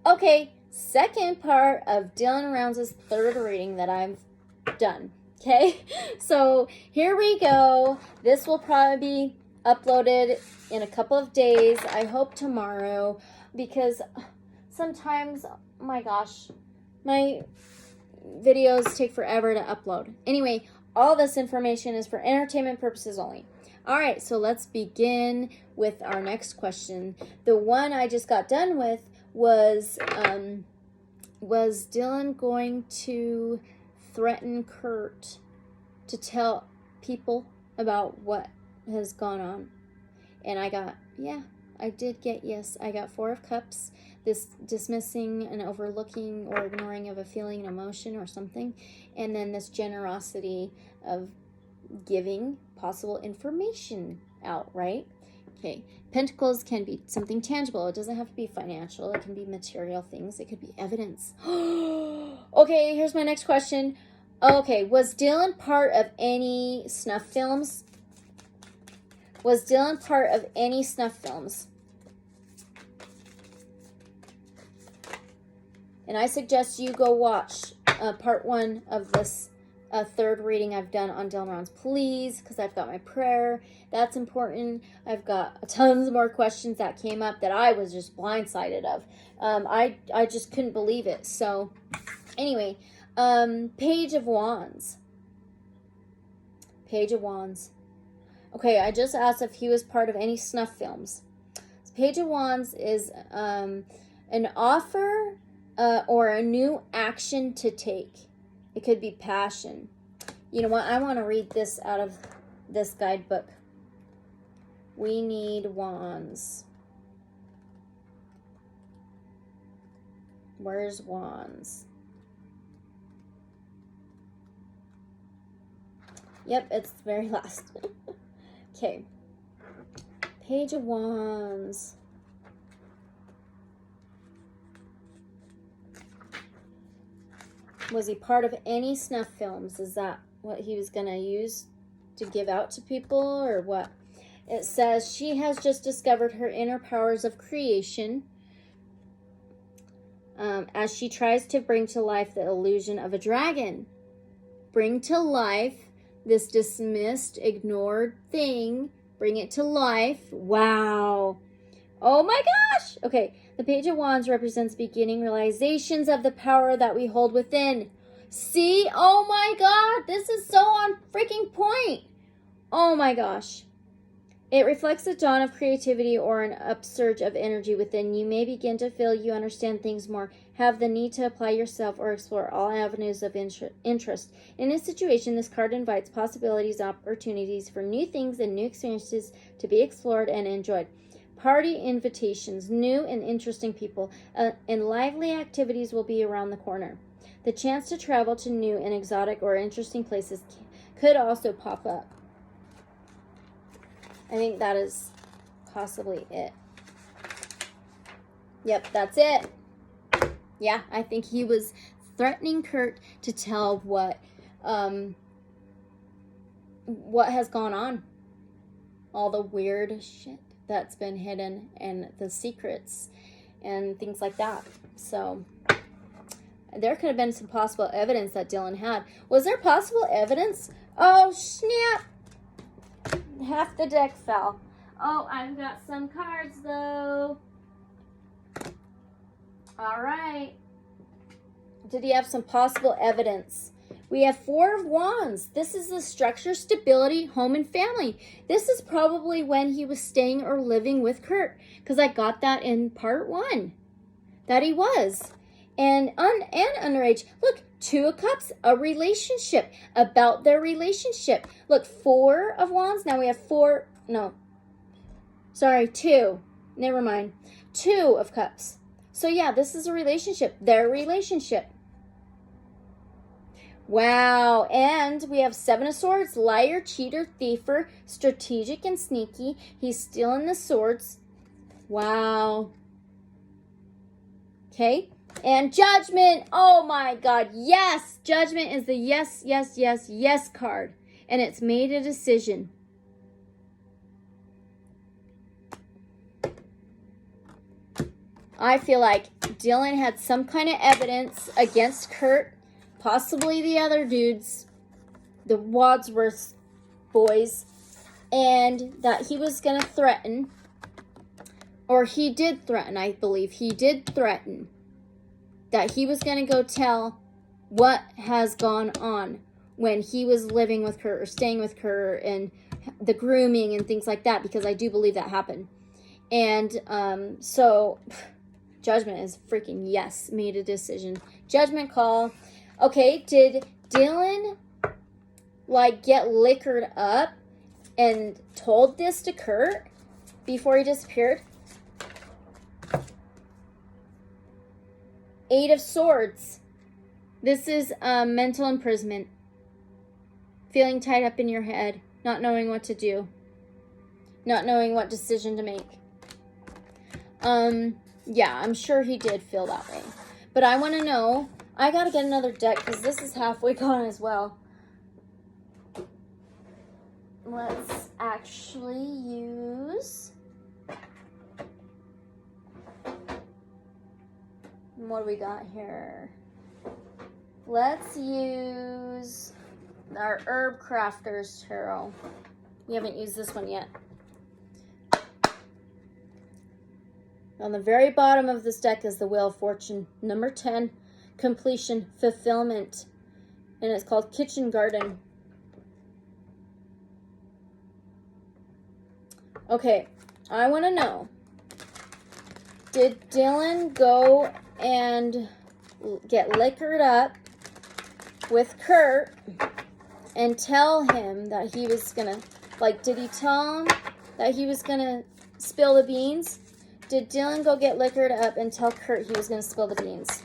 Okay, second part of Dylan Rounds' third reading that I've done. Okay, so here we go. This will probably be uploaded in a couple of days. I hope tomorrow, because sometimes, oh my gosh, my videos take forever to upload. Anyway, all this information is for entertainment purposes only. All right, so let's begin with our next question. The one I just got done with was Dylan going to threaten Kurt to tell people about what has gone on? And I got, yeah, I did get yes. I got 4 of Cups, this dismissing and overlooking or ignoring of a feeling and emotion or something. And then this generosity of giving possible information out, right? Okay, Pentacles can be something tangible. It doesn't have to be financial. It can be material things. It could be evidence. Okay, here's my next question. Okay, was Dylan part of any snuff films? Was Dylan part of any snuff films? And I suggest you go watch part 1 of this third reading I've done on Dylan Rounds, please, because I've got my prayer. That's important. I've got tons more questions that came up that I was just blindsided of. I just couldn't believe it. So anyway, Page of Wands. Page of Wands. Okay, I just asked if he was part of any snuff films. Page of Wands is an offer or a new action to take. It could be passion. You know what? I want to read this out of this guidebook. We need wands. Where's wands? Yep, it's the very last. Okay. Page of Wands. Was he part of any snuff films? Is that what he was going to use to give out to people, or what? It says she has just discovered her inner powers of creation as she tries to bring to life the illusion of a dragon. Bring to life this dismissed, ignored thing. Bring it to life. Wow. Oh my gosh. Okay. The Page of Wands represents beginning realizations of the power that we hold within. See? Oh my God. This is so on freaking point. Oh my gosh. It reflects the dawn of creativity or an upsurge of energy within. You may begin to feel you understand things more, have the need to apply yourself, or explore all avenues of interest. In this situation, this card invites possibilities, opportunities for new things and new experiences to be explored and enjoyed. Party invitations, new and interesting people, and lively activities will be around the corner. The chance to travel to new and exotic or interesting places could also pop up. I think that is possibly it. Yep, that's it. Yeah, I think he was threatening Kurt to tell what has gone on. All the weird shit that's been hidden and the secrets and things like that. So there could have been some possible evidence that Dylan had. Was there possible evidence? Oh, snap. Half the deck fell. Oh, I've got some cards though. All right. Did he have some possible evidence? We have 4 of Wands. This is the structure, stability, home, and family. This is probably when he was staying or living with Kurt, because I got that in part 1, that he was. And underage. Look, 2 of Cups, a relationship, about their relationship. Look, 4 of Wands. Now we have 4, no. Sorry, 2. Never mind. 2 of Cups. So yeah, this is a relationship, their relationship. Wow, and we have 7 of Swords, liar, cheater, thiefer, strategic and sneaky. He's stealing the swords. Wow. Okay, and Judgment. Oh my God, yes. Judgment is the yes, yes, yes, yes card. And it's made a decision. I feel like Dylan had some kind of evidence against Kurt, possibly the other dudes, the Wadsworth boys, and that he was going to threaten, or he did threaten, I believe. He did threaten that he was going to go tell what has gone on when he was living with Kurt or staying with Kurt, and the grooming and things like that, because I do believe that happened. And so judgment is freaking yes, made a decision. Judgment call. Okay, did Dylan like get liquored up and told this to Kurt before he disappeared? 8 of Swords. This is mental imprisonment. Feeling tied up in your head. Not knowing what to do. Not knowing what decision to make. Yeah, I'm sure he did feel that way. But I want to know. I got to get another deck because this is halfway gone as well. Let's actually use... What do we got here? Let's use our Herb Crafter's Tarot. We haven't used this one yet. On the very bottom of this deck is the Wheel of Fortune. Number 10, Completion, Fulfillment. And it's called Kitchen Garden. Okay, I want to know. Did Dylan go and get liquored up with Kurt and tell him that he was gonna, like, did he tell him that he was gonna spill the beans? Did Dylan go get liquored up and tell Kurt he was gonna spill the beans?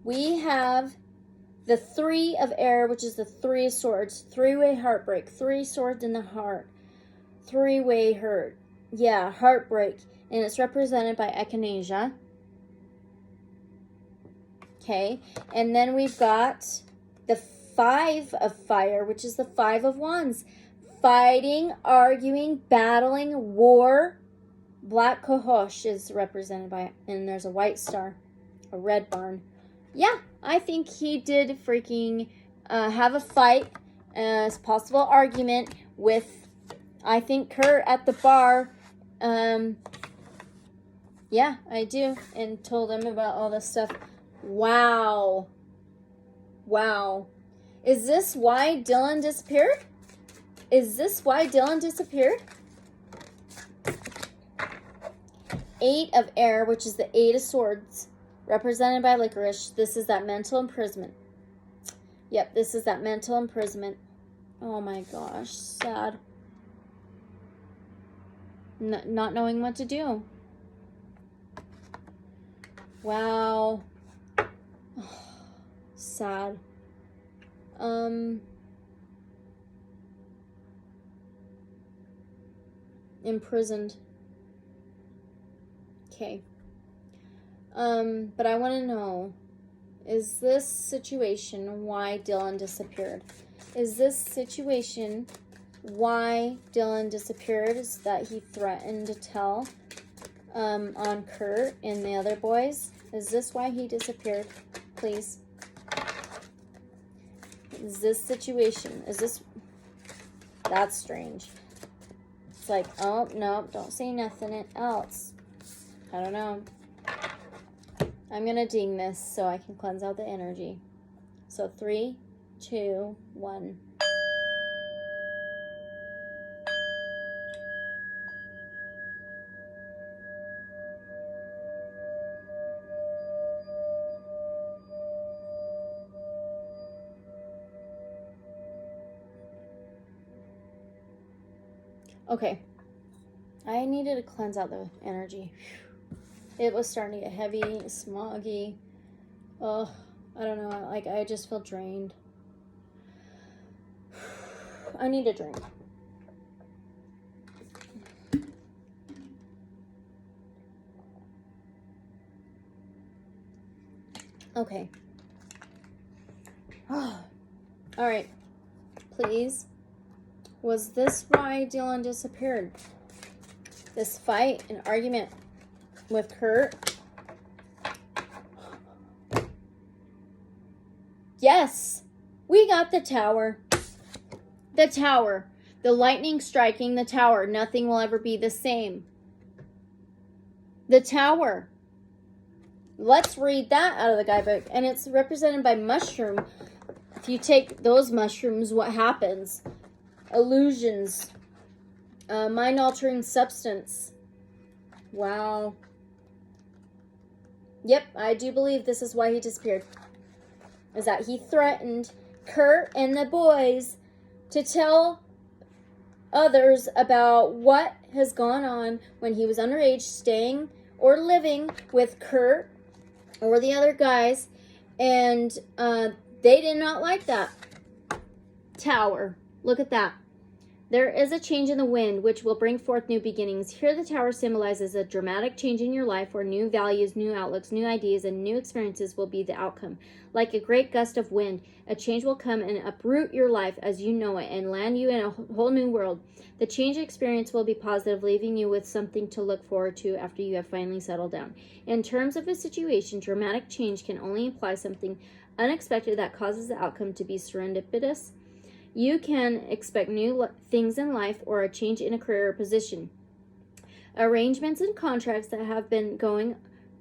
We have the 3 of Air, which is the 3 of Swords, 3-way heartbreak, 3 swords in the heart, 3-way hurt. Yeah, heartbreak. And it's represented by echinacea. Okay, and then we've got the 5 of Fire, which is the 5 of Wands. Fighting, arguing, battling, war. Black Cohosh is represented by, and there's a white star, a red barn. Yeah, I think he did freaking have a fight, as possible argument with, I think, Kurt at the bar. Yeah, I do. And told him about all this stuff. Wow. Wow. Is this why Dylan disappeared? Is this why Dylan disappeared? 8 of Air, which is the 8 of Swords, represented by licorice. This is that mental imprisonment. Yep, this is that mental imprisonment. Oh my gosh, sad. Not knowing what to do. Wow. Oh, sad. Imprisoned. Okay. But I want to know, is this situation why Dylan disappeared? Is this situation why Dylan disappeared? Is that he threatened to tell on Kurt and the other boys? Is this why he disappeared? Please. Is this situation, is this, that's strange. It's like, oh, no, don't say nothing else. I don't know. I'm going to ding this so I can cleanse out the energy. So 3, 2, 1. Okay. I needed to cleanse out the energy. It was starting to get heavy, smoggy. Oh, I don't know. Like, I just feel drained. I need a drink. Okay. Oh. All right. Please. Was this why Dylan disappeared? This fight and argument with Kurt Yes, we got the Tower. The Tower. The lightning striking the Tower. Nothing will ever be the same. The Tower. Let's read that out of the guidebook. And it's represented by mushroom. If you take those mushrooms, what happens? Illusions. Mind-altering substance. Wow. Yep, I do believe this is why he disappeared. Is that he threatened Kurt and the boys to tell others about what has gone on when he was underage, staying or living with Kurt or the other guys, and they did not like that. Tower. Look at that. There is a change in the wind, which will bring forth new beginnings. Here the Tower symbolizes a dramatic change in your life where new values, new outlooks, new ideas, and new experiences will be the outcome. Like a great gust of wind, a change will come and uproot your life as you know it and land you in a whole new world. The change experience will be positive, leaving you with something to look forward to after you have finally settled down. In terms of a situation, dramatic change can only imply something unexpected that causes the outcome to be serendipitous. You can expect new things in life or a change in a career or position. Arrangements and contracts that have been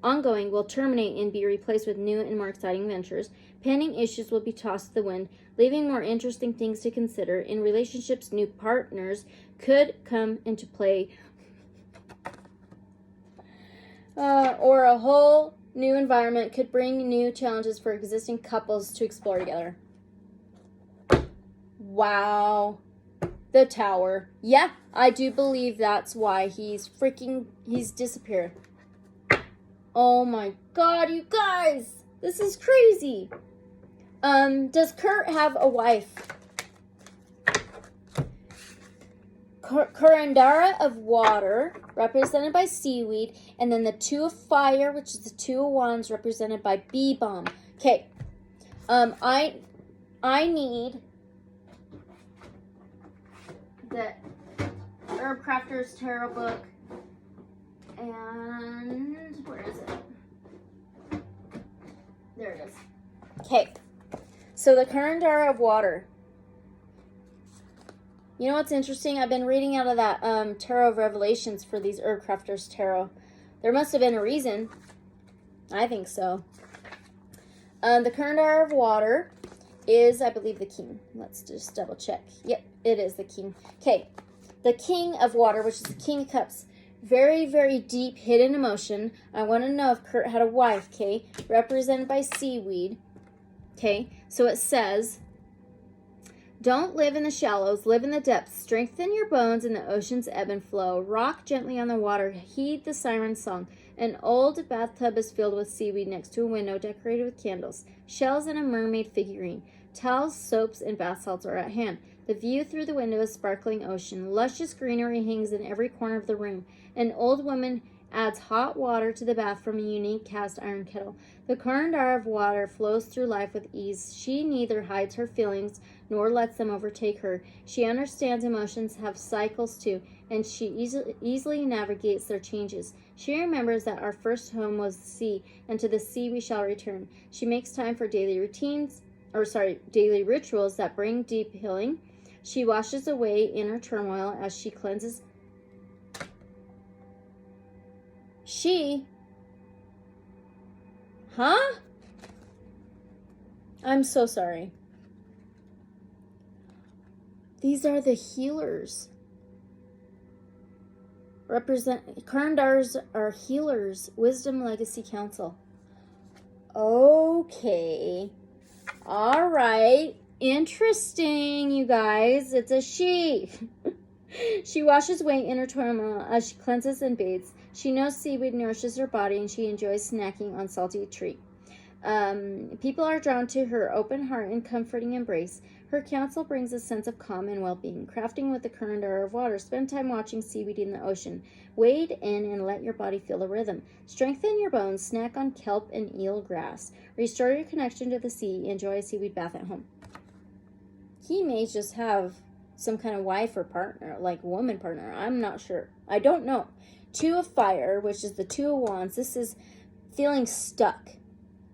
ongoing will terminate and be replaced with new and more exciting ventures. Pending issues will be tossed to the wind, leaving more interesting things to consider. In relationships, new partners could come into play, or a whole new environment could bring new challenges for existing couples to explore together. Wow. The Tower. Yeah, I do believe that's why he's disappeared. Oh my god, you guys. This is crazy. Does Kurt have a wife? Kurandara of water, represented by seaweed, and then the Two of fire, which is the Two of wands, represented by bee balm. Okay. I need the Herb Crafter's Tarot book, and where is it? There it is. Okay, so the Kurandara of water. You know what's interesting? I've been reading out of that Tarot of Revelations for these Herb Crafter's Tarot. There must have been a reason. I think so. The Kurandara of water is, I believe, the king. Let's just double check. Yep, it is the king. Okay, the king of water, which is the king of cups. Very, very deep hidden emotion. I want to know if Kurt had a wife, okay? Represented by seaweed. Okay, so it says, don't live in the shallows, live in the depths. Strengthen your bones in the ocean's ebb and flow. Rock gently on the water, heed the siren's song. An old bathtub is filled with seaweed next to a window decorated with candles, shells, and a mermaid figurine. Towels, soaps, and bath salts are at hand. The view through the window is sparkling ocean. Luscious greenery hangs in every corner of the room. An old woman adds hot water to the bath from a unique cast iron kettle. The Kurandara of water flows through life with ease. She neither hides her feelings nor lets them overtake her. She understands emotions have cycles too, and she easily navigates their changes. She remembers that our first home was the sea, and to the sea we shall return. She makes time for daily rituals that bring deep healing. She washes away inner turmoil as she cleanses. I'm so sorry. These are the healers. Kurandars are healers. Wisdom Legacy Council. Okay. All right. Interesting, you guys. It's a she. She washes away inner turmoil as she cleanses and bathes. She knows seaweed nourishes her body, and she enjoys snacking on salty treat. People are drawn to her open heart and comforting embrace. Her counsel brings a sense of calm and well-being. Crafting with the Kurandara of water. Spend time watching seaweed in the ocean. Wade in and let your body feel the rhythm. Strengthen your bones. Snack on kelp and eel grass. Restore your connection to the sea. Enjoy a seaweed bath at home. He may just have some kind of wife or partner, like woman partner. I'm not sure. I don't know. Two of fire, which is the Two of wands. This is feeling stuck.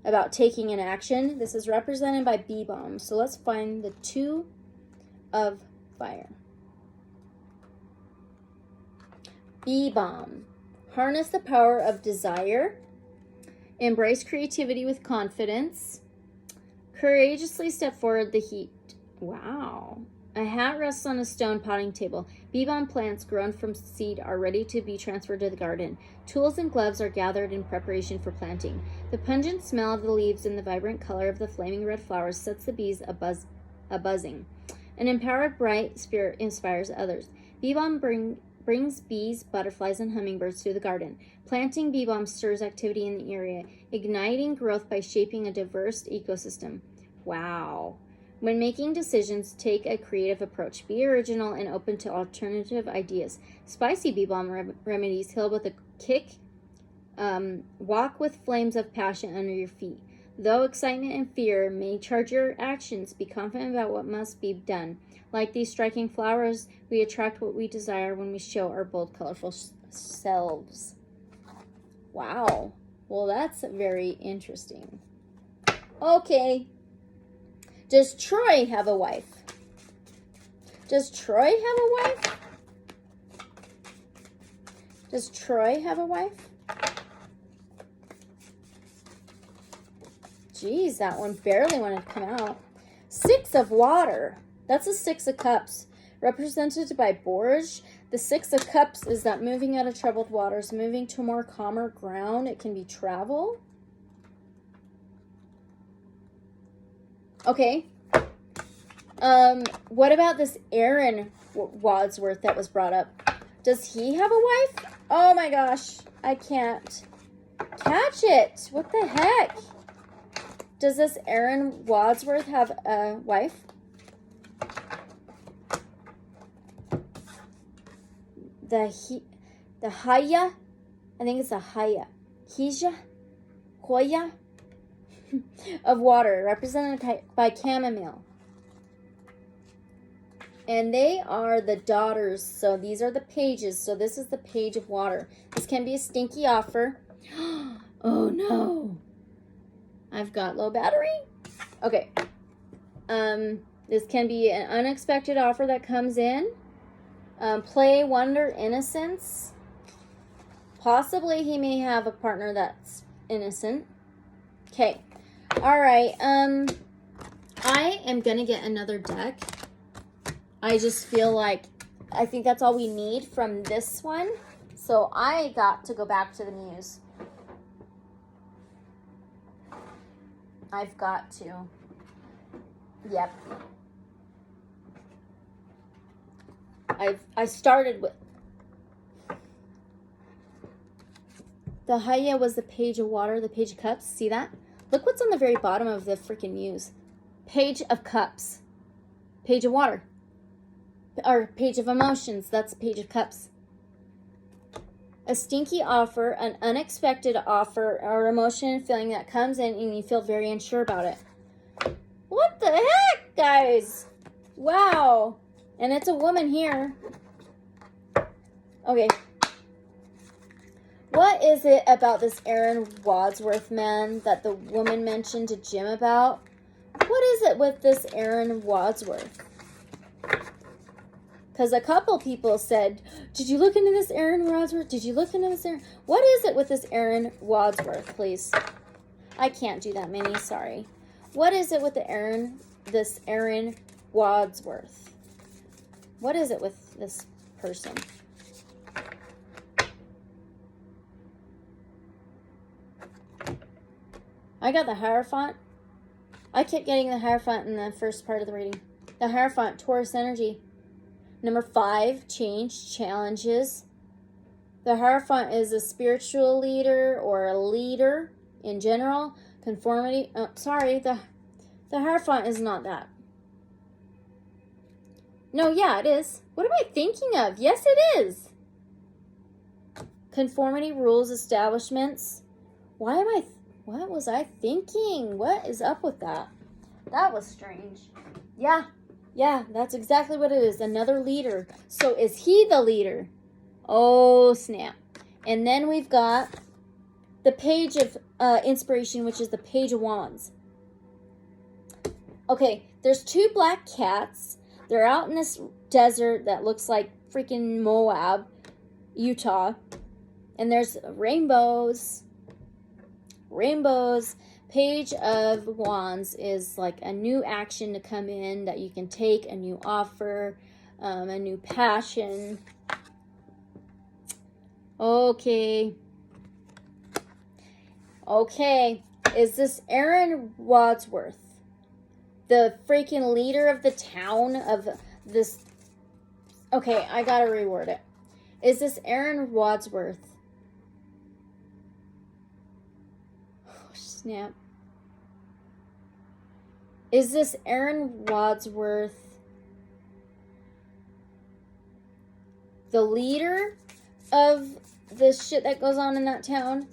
about taking an action. This is represented by B-bomb. So let's find the 2 of fire. B-bomb. Harness the power of desire. Embrace creativity with confidence. Courageously step forward the heat. Wow. A hat rests on a stone potting table. B-bomb plants grown from seed are ready to be transferred to the garden. Tools and gloves are gathered in preparation for planting. The pungent smell of the leaves and the vibrant color of the flaming red flowers sets the bees a-buzzing. An empowered, bright spirit inspires others. B-bomb brings bees, butterflies, and hummingbirds to the garden. Planting bee-bomb stirs activity in the area, igniting growth by shaping a diverse ecosystem. Wow. When making decisions, take a creative approach. Be original and open to alternative ideas. Spicy bee-bomb remedies heal with a kick. Walk with flames of passion under your feet. Though excitement and fear may charge your actions, be confident about what must be done. Like these striking flowers, we attract what we desire when we show our bold, colorful selves. Wow. Well, that's very interesting. Okay. Does Troy have a wife? Does Troy have a wife? Does Troy have a wife? Geez, that one barely wanted to come out. 6 of water. That's a 6 of cups. Represented by Borge. The 6 of cups is that moving out of troubled waters, moving to more calmer ground. It can be travel. Okay. What about this Aaron Wadsworth that was brought up? Does he have a wife? Oh my gosh. I can't catch it. What the heck? Does this Aaron Wadsworth have a wife? The Haya, I think it's a Haya. Hija, Hoya of water, represented by chamomile. And they are the daughters, so these are the pages. So this is the page of water. This can be a stinky offer. Oh no. I've got low battery. Okay. This can be an unexpected offer that comes in. Play, wonder, innocence. Possibly he may have a partner that's innocent. Okay. All right. I am going to get another deck. I just feel like I think that's all we need from this one. So I got to go back to the Muse. I've got to. Yep. I started with the Haya was the page of water, the page of cups. See that? Look what's on the very bottom of the freaking Muse. Page of cups. Page of water. Or page of emotions. That's page of cups. A stinky offer, an unexpected offer or emotion and feeling that comes in and you feel very unsure about it. What the heck, guys? Wow. And it's a woman here. Okay. What is it about this Aaron Wadsworth man that the woman mentioned to Jim about? What is it with this Aaron Wadsworth? Because a couple people said, did you look into this Aaron Wadsworth? Did you look into this Aaron? What is it with this Aaron Wadsworth, please? I can't do that many, sorry. What is it with this Aaron Wadsworth? What is it with this person? I got the Hierophant. I kept getting the Hierophant in the first part of the reading. The Hierophant, Taurus energy. Number 5, change, challenges. The Hierophant is a spiritual leader or a leader in general. Conformity. Oh, sorry, the Hierophant is not that. No, yeah, it is. What am I thinking of? Yes, it is. Conformity, rules, establishments. What was I thinking? What is up with that? That was strange. Yeah, that's exactly what it is. Another leader. So is he the leader? Oh, snap. And then we've got the Page of Inspiration, which is the Page of Wands. Okay, there's 2 black cats. They're out in this desert that looks like freaking Moab, Utah. And there's rainbows. Rainbows. Page of Wands is like a new action to come in that you can take, a new offer, a new passion. Okay. Okay. Is this Aaron Wadsworth? The freaking leader of the town of this. Okay, I gotta reword it. Is this Aaron Wadsworth? Oh, snap. Is this Aaron Wadsworth the leader of the shit that goes on in that town?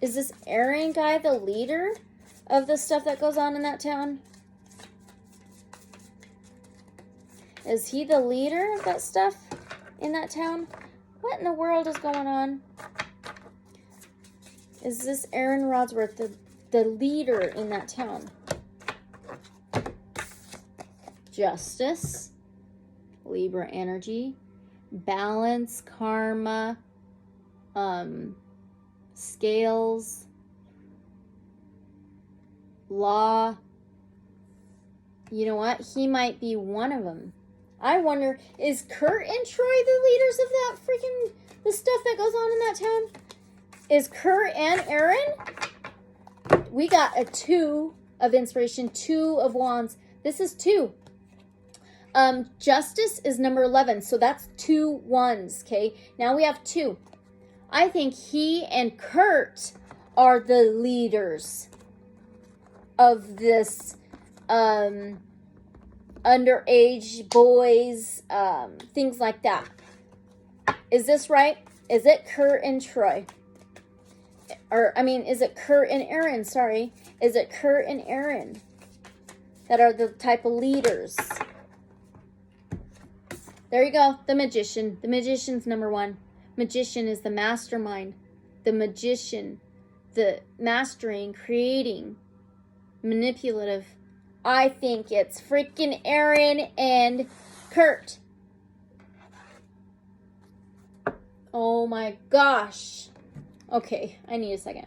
Is this Aaron guy the leader of the stuff that goes on in that town? Is he the leader of that stuff in that town? What in the world is going on? Is this Aaron Wadsworth the leader in that town? Justice, Libra energy, balance, karma, scales, law. You know what? He might be one of them. I wonder, is Kurt and Troy the leaders of that freaking, the stuff that goes on in that town? Is Kurt and Aaron? We got a 2 of inspiration, 2 of wands. This is 2. Justice is number 11, so that's 2 ones, okay? Now we have 2. I think he and Kurt are the leaders of this, underage boys, things like that. Is this right? Is it Kurt and Troy? Or, I mean, is it Kurt and Aaron? Sorry. Is it Kurt and Aaron that are the type of leaders? There you go. The magician. The magician's number 1. Magician is the mastermind. The magician. The mastering, creating, manipulative. I think it's freaking Aaron and Kurt. Oh my gosh. Okay, I need a second.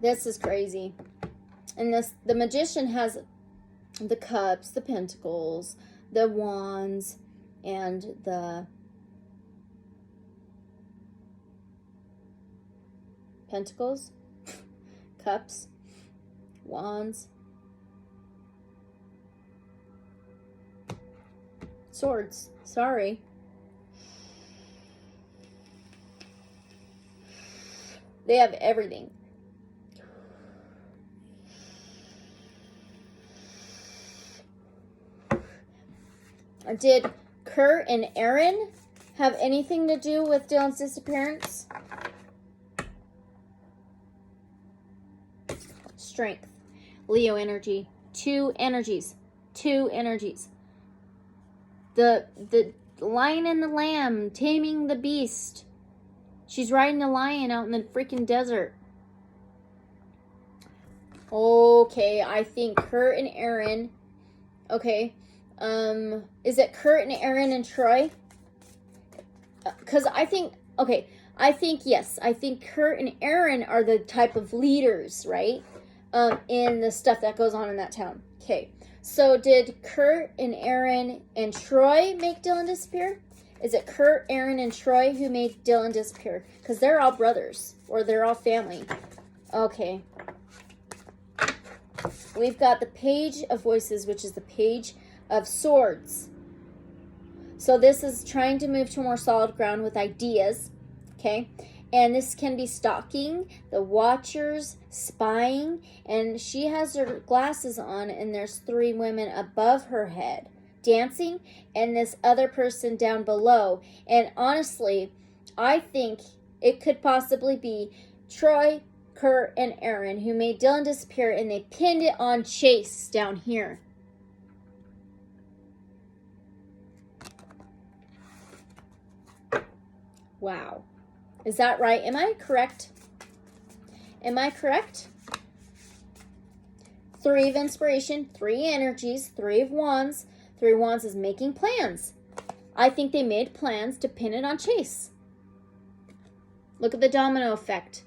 This is crazy. And the magician has the cups, the pentacles, the wands, and the pentacles, cups, wands, swords. Sorry. They have everything. Did Kurt and Aaron have anything to do with Dylan's disappearance? Strength. Leo energy. 2 energies. 2 energies. The lion and the lamb taming the beast. She's riding the lion out in the freaking desert. Okay, I think Kurt and Aaron. Okay. Is it Kurt and Aaron and Troy? Because I think, okay, I think, yes, I think Kurt and Aaron are the type of leaders, right? In the stuff that goes on in that town. Okay, so did Kurt and Aaron and Troy make Dylan disappear? Is it Kurt, Aaron, and Troy who made Dylan disappear? Because they're all brothers, or they're all family. Okay. We've got the Page of Voices, which is the Page of Swords. So this is trying to move to more solid ground with ideas, okay? And this can be stalking, the watchers, spying, and she has her glasses on, and there's 3 women above her head dancing, and this other person down below. And honestly, I think it could possibly be Troy, Kurt, and Aaron who made Dylan disappear, and they pinned it on Chase down here. Wow. Is that right? Am I correct? Am I correct? 3 of inspiration, 3 energies, 3 of wands. 3 of wands is making plans. I think they made plans to pin it on Chase. Look at the domino effect.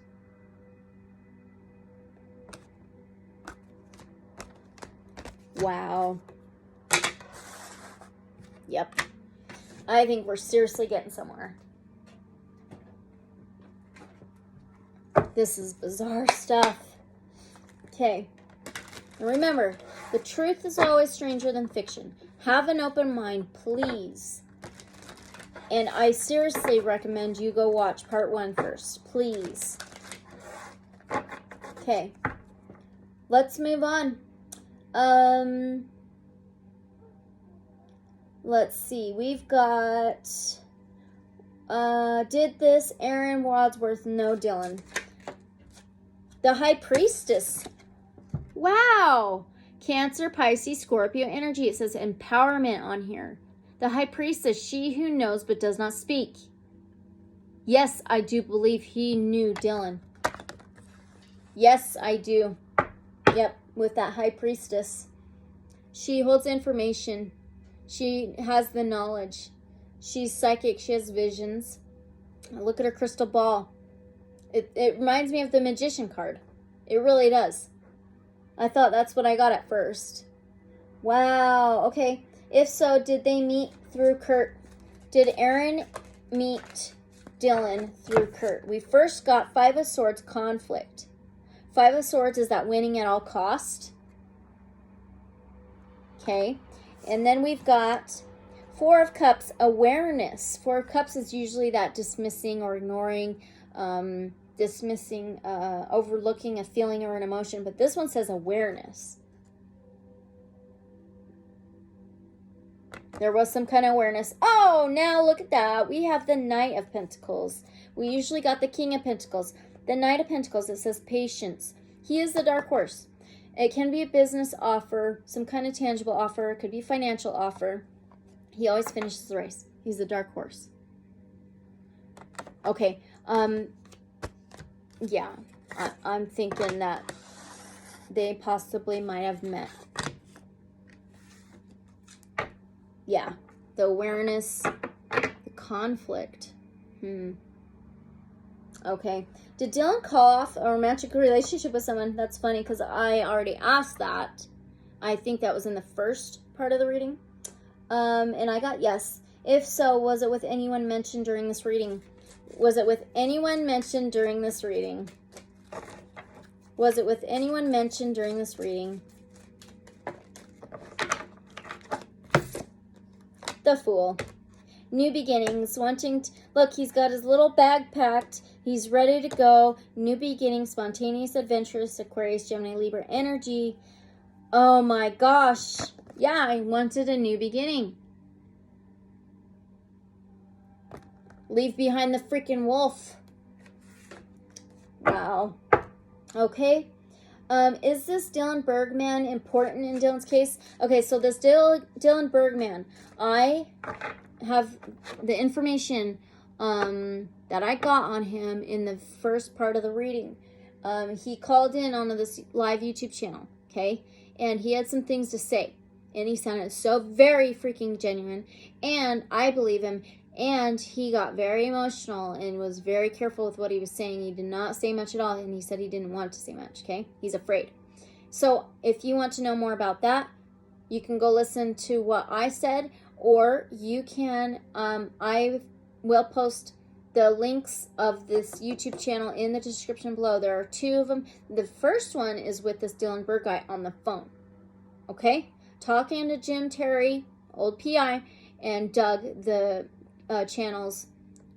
Wow. Yep. I think we're seriously getting somewhere. This is bizarre stuff. Okay. And remember, the truth is always stranger than fiction. Have an open mind, please. And I seriously recommend you go watch part 1 first, please. Okay. Let's move on. Let's see. We've got did this Aaron Wadsworth? No, Dylan. The High Priestess. Wow. Cancer, Pisces, Scorpio energy. It says empowerment on here. The High Priestess, she who knows but does not speak. Yes, I do believe he knew Dylan. Yes, I do. Yep, with that High Priestess. She holds information. She has the knowledge. She's psychic. She has visions. Look at her crystal ball. It reminds me of the Magician card. It really does. I thought that's what I got at first. Wow. Okay. If so, did they meet through Kurt? Did Aaron meet Dylan through Kurt? We first got 5 of Swords, conflict. 5 of Swords is that winning at all cost. Okay. And then we've got 4 of Cups, awareness. 4 of Cups is usually that dismissing or ignoring, overlooking a feeling or an emotion. But this one says awareness. There was some kind of awareness. Oh, now look at that. We have the Knight of Pentacles. We usually got the King of Pentacles. The Knight of Pentacles, it says patience. He is the dark horse. It can be a business offer, some kind of tangible offer. It could be a financial offer. He always finishes the race. He's the dark horse. Okay. Yeah. I'm thinking that they possibly might have met. Yeah. The awareness, the conflict. Okay. Did Dylan call off a romantic relationship with someone? That's funny because I already asked that. I think that was in the first part of the reading. And I got yes. If so, was it with anyone mentioned during this reading? Was it with anyone mentioned during this reading? Was it with anyone mentioned during this reading? The Fool. New beginnings, wanting to, look, he's got his little bag packed. He's ready to go. New beginnings, spontaneous, adventurous, Aquarius, Gemini, Libra energy. Oh my gosh. Yeah, I wanted a new beginning. Leave behind the freaking wolf. Wow. Okay. Is this Dylan Bergman important in Dylan's case? Okay, so this Dylan Bergman, I have the information that I got on him in the first part of the reading. He called in on this live YouTube channel, okay? And he had some things to say. And he sounded so very freaking genuine. And I believe him. And he got very emotional and was very careful with what he was saying. He did not say much at all. And he said he didn't want to say much, okay? He's afraid. So if you want to know more about that, you can go listen to what I said. Or you can, I will post the links of this YouTube channel in the description below. There are 2 of them. The first one is with this Dylan Berg guy on the phone. Okay? Talking to Jim Terry, old PI, and Doug, the channel's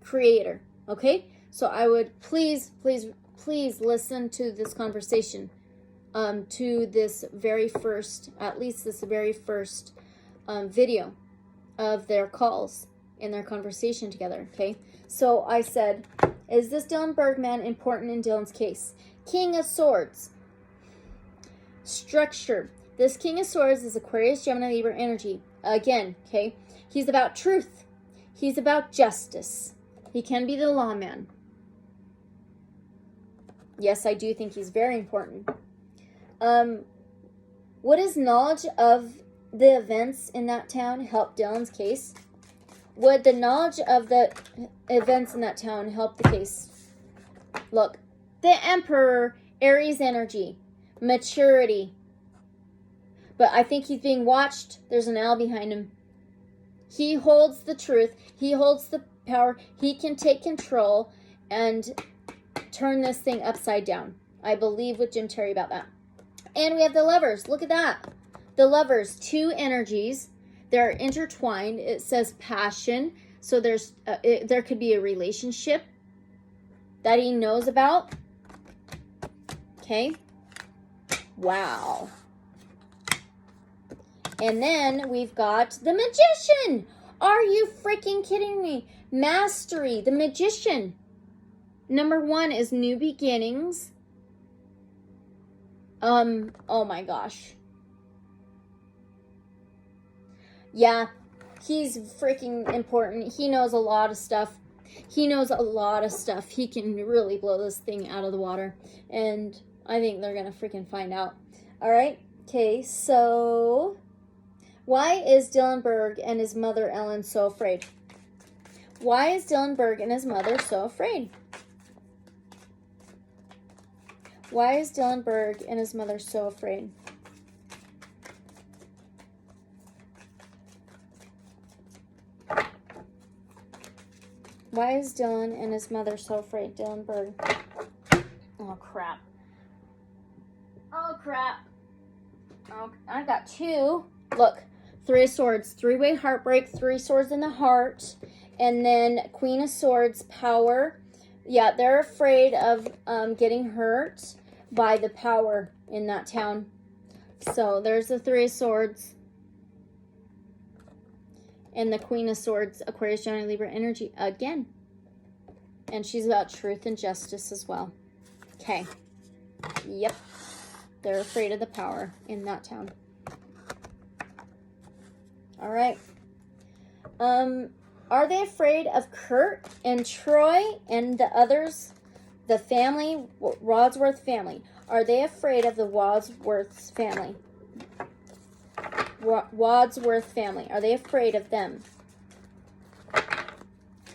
creator. Okay? So I would please listen to this conversation, to this very first, at least this very first video of their calls in their conversation together. Okay? So I said, is this Dylan Bergman important in Dylan's case? King of Swords. Structure. This King of Swords is Aquarius, Gemini, Libra energy. Again, okay? He's about truth. He's about justice. He can be the lawman. Yes, I do think he's very important. Would his knowledge of the events in that town help Dylan's case? Would the knowledge of the events in that town help the case? Look, the Emperor, Aries energy, maturity. But I think he's being watched. There's an owl behind him. He holds the truth. He holds the power. He can take control and turn this thing upside down. I believe with Jim Terry about that. And we have the Lovers. Look at that. The Lovers, 2 energies. They're intertwined. It says passion. So there could be a relationship that he knows about. Okay. Wow. And then we've got the Magician. Are you freaking kidding me? Mastery, the Magician. Number 1 is new beginnings. Oh my gosh. Yeah, he's freaking important. He knows a lot of stuff. He knows a lot of stuff. He can really blow this thing out of the water. And I think they're going to freaking find out. All right. Okay, so why is Dylan Berg and his mother Ellen so afraid? Why is Dylan Berg and his mother so afraid? Why is Dylan Berg and his mother so afraid? Why is Dylan and his mother so afraid? Dylan Berg. Oh, crap. Oh, crap. Oh, I got 2. Look. 3 of Swords. 3-way heartbreak. 3 swords in the heart. And then Queen of Swords. Power. Yeah, they're afraid of getting hurt by the power in that town. So there's the 3 of Swords. And the Queen of Swords, Aquarius, Gemini, Libra energy again. And she's about truth and justice as well. Okay. Yep. They're afraid of the power in that town. All right. Are they afraid of Kurt and Troy and the others? The family, Wadsworth family. Are they afraid of the Wadsworth family? Wadsworth family. Are they afraid of them?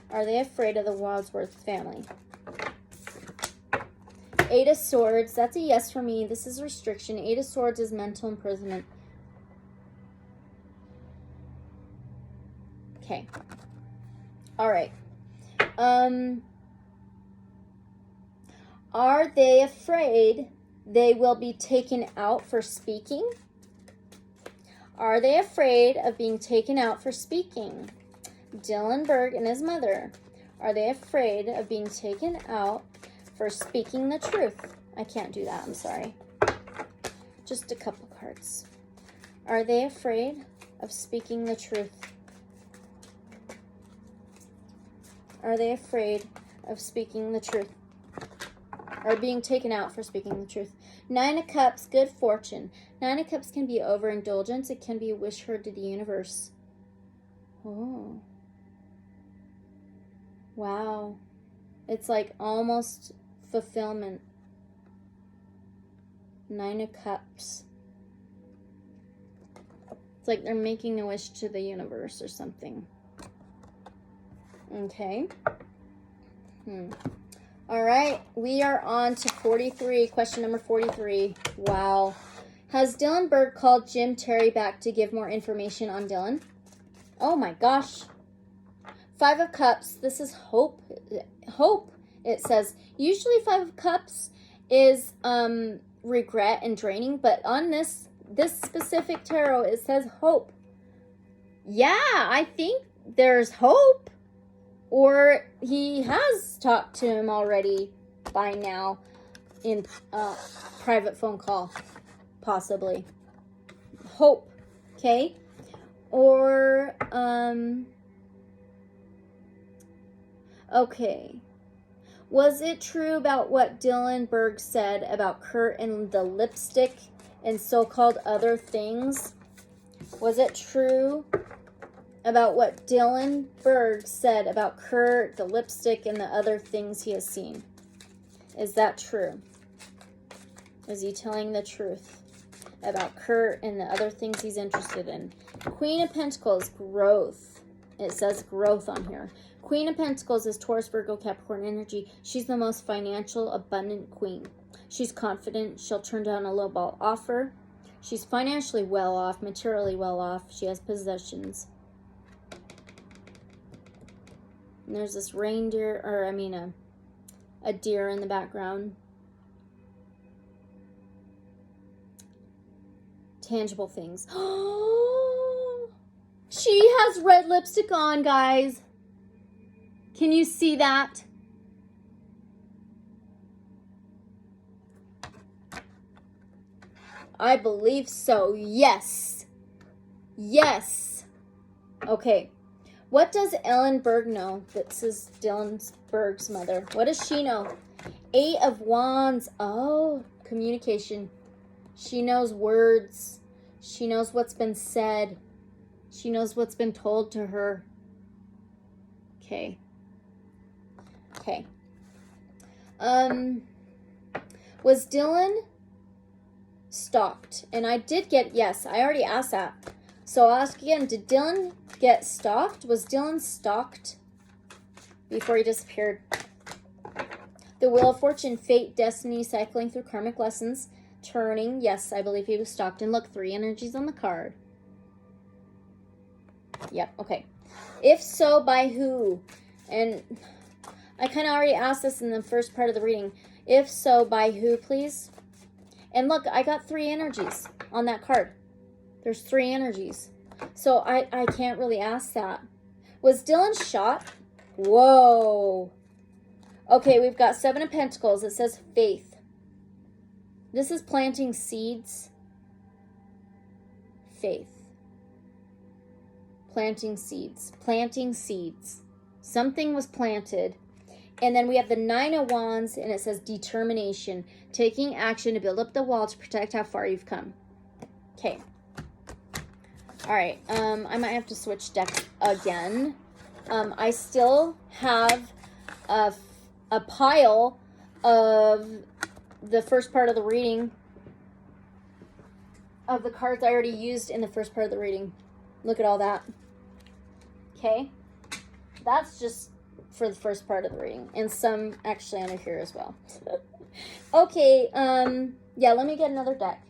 Are they afraid of the Wadsworth family? 8 of Swords. That's a yes for me. This is restriction. 8 of Swords is mental imprisonment. Okay. All right. Are they afraid they will be taken out for speaking? Are they afraid of being taken out for speaking? Dylan Berg and his mother. Are they afraid of being taken out for speaking the truth? I can't do that. I'm sorry. Just a couple cards. Are they afraid of speaking the truth? Are they afraid of speaking the truth? Or being taken out for speaking the truth? 9 of Cups, good fortune. 9 of Cups can be overindulgence. It can be a wish heard to the universe. Oh. Wow. It's like almost fulfillment. 9 of Cups. It's like they're making a wish to the universe or something. Okay. All right. We are on to 43. Question number 43. Wow. Has Dylan Berg called Jim Terry back to give more information on Dylan? Oh my gosh. 5 of Cups. This is hope. Hope. It says usually 5 of Cups is regret and draining, but on this specific tarot it says hope. Yeah, I think there's hope. Or he has talked to him already by now in private phone call, possibly. Hope, okay? Or, okay. Was it true about what Dylan Berg said about Kurt and the lipstick and so-called other things? Was it true about what Dylan Berg said about Kurt, the lipstick, and the other things he has seen. Is that true? Is he telling the truth about Kurt and the other things he's interested in? Queen of Pentacles, growth. It says growth on here. Queen of Pentacles is Taurus, Virgo, Capricorn energy. She's the most financial, abundant queen. She's confident. She'll turn down a lowball offer. She's financially well off, materially well off. She has possessions. And there's this reindeer, or I mean a deer in the background. Tangible things. She has red lipstick on, guys. Can you see that? I believe so. Yes. Yes. Okay. What does Ellen Berg know? This is Dylan Berg's mother. What does she know? 8 of Wands. Oh, communication. She knows words. She knows what's been said. She knows what's been told to her. Okay. Okay. Was Dylan stalked? And I did get, yes, I already asked that. So I'll ask again, did Dylan get stalked? Was Dylan stalked before he disappeared? The Wheel of Fortune, fate, destiny, cycling through karmic lessons, turning. Yes, I believe he was stalked. And look, 3 energies on the card. Yep, okay. If so, by who? And I kind of already asked this in the first part of the reading. If so, by who, please? And look, I got 3 energies on that card. There's 3 energies. So I can't really ask that. Was Dylan shot? Whoa. Okay, we've got 7 of Pentacles. It says faith. This is planting seeds. Faith. Planting seeds. Planting seeds. Something was planted. And then we have the 9 of Wands, and it says determination. Taking action to build up the wall to protect how far you've come. Okay. All right. I might have to switch decks again. I still have a pile of the first part of the reading of the cards I already used in the first part of the reading. Look at all that. Okay. That's just for the first part of the reading, and some actually under here as well. Okay, yeah, let me get another deck.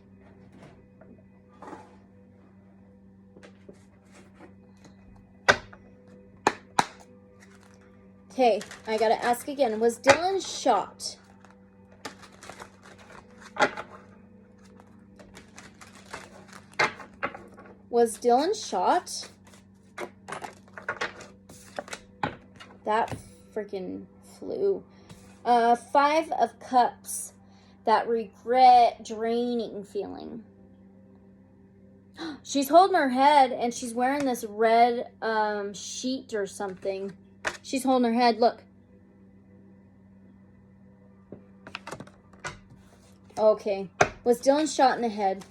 Okay, I gotta ask again. Was Dylan shot? Was Dylan shot? That freaking flew. 5 of Cups. That regret, draining feeling. She's holding her head, and she's wearing this red sheet or something. She's holding her head. Look. Okay. Was Dylan shot in the head?